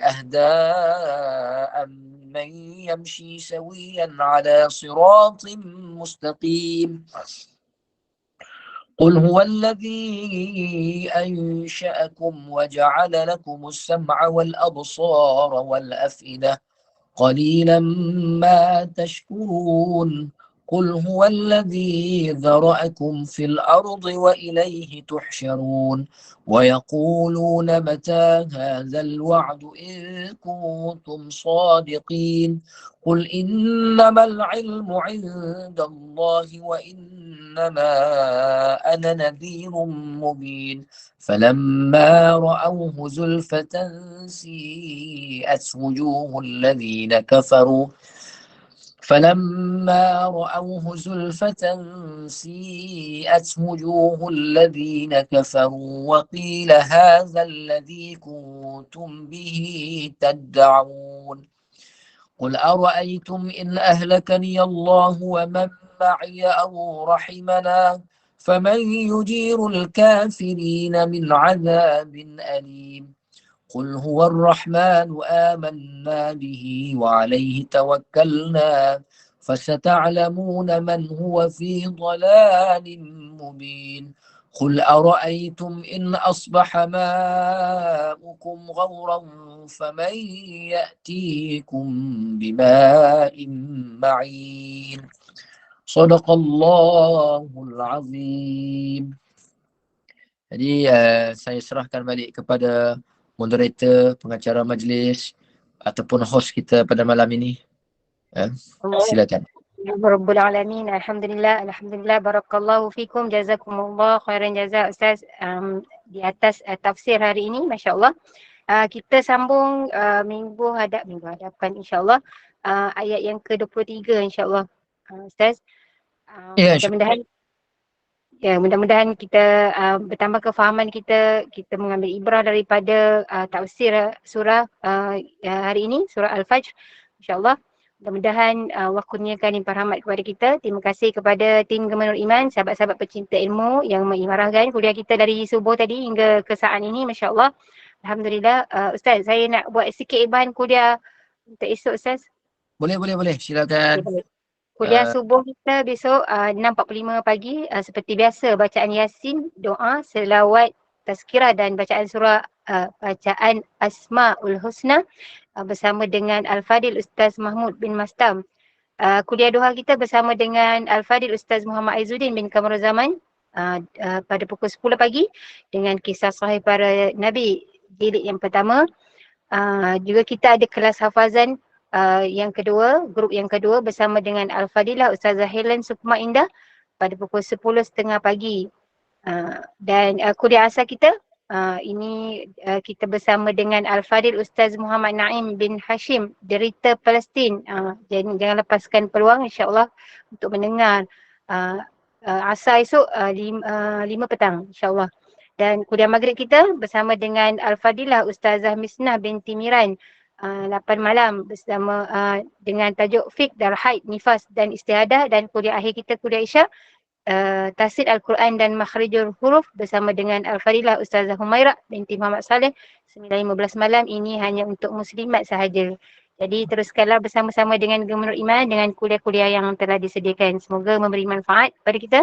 أهدى من يمشي سويا على صراط مستقيم قل هو الذي أنشأكم وجعل لكم السمع والأبصار والأفئدة قليلا ما تشكرون قل هو الذي ذرأكم في الأرض وإليه تحشرون ويقولون متى هذا الوعد إن كنتم صادقين قل إنما العلم عند الله وإنما أنا نذير مبين فلما رأوه زلفة سيئت وجوه الذين كفروا فلما رأوه زلفة سيئت وجوه الذين كفروا وقيل هذا الذي كنتم به تدعون قل أرأيتم إن أهلكني الله ومن معي أو رحمنا فمن يجير الكافرين من عذاب أليم قل هو الرحمن آمنا به وعليه توكلنا فستعلمون من هو في ضلال مبين قل أرأيتم إن أصبح ماؤكم غورا فمن يأتيكم بماء معين صدق Allahul Azim. Jadi saya serahkan balik kepada moderator, pengacara majlis ataupun host kita pada malam ini. Silakan. Rabbul Alamin. Alhamdulillah, Alhamdulillah, Barakallahu fikum, Jazakumullah khairan jaza Ustaz di atas tafsir hari ini, Masya Allah. Kita sambung minggu hadapan insyaAllah, ayat yang ke-23 insyaAllah, Ustaz. Mudah-mudahan kita bertambah kefahaman kita mengambil ibrah daripada tafsir surah hari ini, surah Al-Fajr, insyaAllah. Mudah-mudahan Allah kurniakan limpah rahmat kepada kita. Terima kasih kepada tim Gemenur Iman, sahabat-sahabat pecinta ilmu yang mengimarahkan kuliah kita dari subuh tadi hingga ke saat ini, Masya Allah. Alhamdulillah. Ustaz, saya nak buat sikit bahan kuliah untuk esok, Ustaz. Boleh. Silakan. Kuliah subuh kita besok 6.45 pagi, seperti biasa bacaan Yasin, doa, selawat, tazkirah dan bacaan surah bacaan Asmaul Husna bersama dengan Al-Fadil Ustaz Mahmud bin Mastam. Kuliah doha kita bersama dengan Al-Fadil Ustaz Muhammad Aizuddin bin Kamaruzaman pada pukul 10 pagi dengan kisah sahih para Nabi jilid yang pertama. Juga kita ada kelas hafazan yang kedua, grup yang kedua bersama dengan Al-Fadilah Ustazah Helen Sukma Indah pada pukul 10.30 pagi. Dan kuliah asal kita ini kita bersama dengan Al-Fadil Ustaz Muhammad Naim bin Hashim, Derita Palestin. Jangan lepaskan peluang insyaAllah untuk mendengar asal esok 5 petang insyaAllah. Dan kuliah maghrib kita bersama dengan Al-Fadilah Ustazah Misnah binti Miran 8 malam bersama dengan tajuk Fiqh dan Haid, Nifas dan Istihadah. Dan kuliah akhir kita kuliah Isyak Tasid Al-Quran dan Makhrijul Huruf bersama dengan Al-Fadilah Ustazah Humairah binti Muhammad Saleh 9.15 malam. Ini hanya untuk muslimat sahaja. Jadi teruskanlah bersama-sama dengan Gemenur Iman dengan kuliah-kuliah yang telah disediakan. Semoga memberi manfaat kepada kita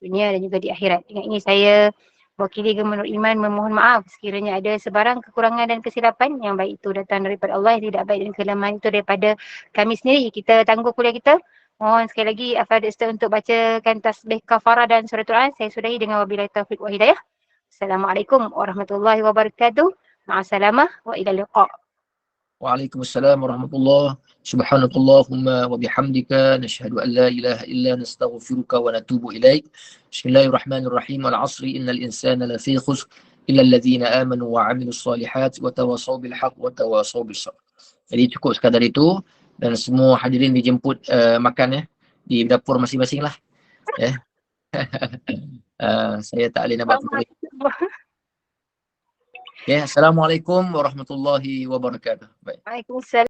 dunia dan juga di akhirat. Dengan ini saya wakili Gemenur Iman memohon maaf sekiranya ada sebarang kekurangan dan kesilapan yang baik itu datang daripada Allah, yang tidak baik dan kelemahan itu daripada kami sendiri. Kita tangguh kuliah kita. Mohon sekali lagi Al-Fadhil Ustaz untuk bacakan tasbih kafarah dan suratul Quran. Saya sudahi dengan wabillahi taufiq wa hidayah. Assalamualaikum warahmatullahi wabarakatuh. Ma'assalamah wa ila liqa'. Waalaikumsalam warahmatullahi subhanakallahumma wa bihamdika nashhadu an la ilaha illa nastaghfiruka wa natubu ilaik. Bismillahirrahmanirrahim. Al-'asri innal insana lafi khusr illa alladhina amanu wa 'amilus solihat wa tawasaw bil haqq wa tawasaw bis sabr. Jadi cukup sekadar itu, dan semua hadirin dijemput makan ya di dapur masing-masing lah. Saya tak boleh nak buat perkara. Assalamualaikum warahmatullahi wabarakatuh. Baik. Waalaikumsalam.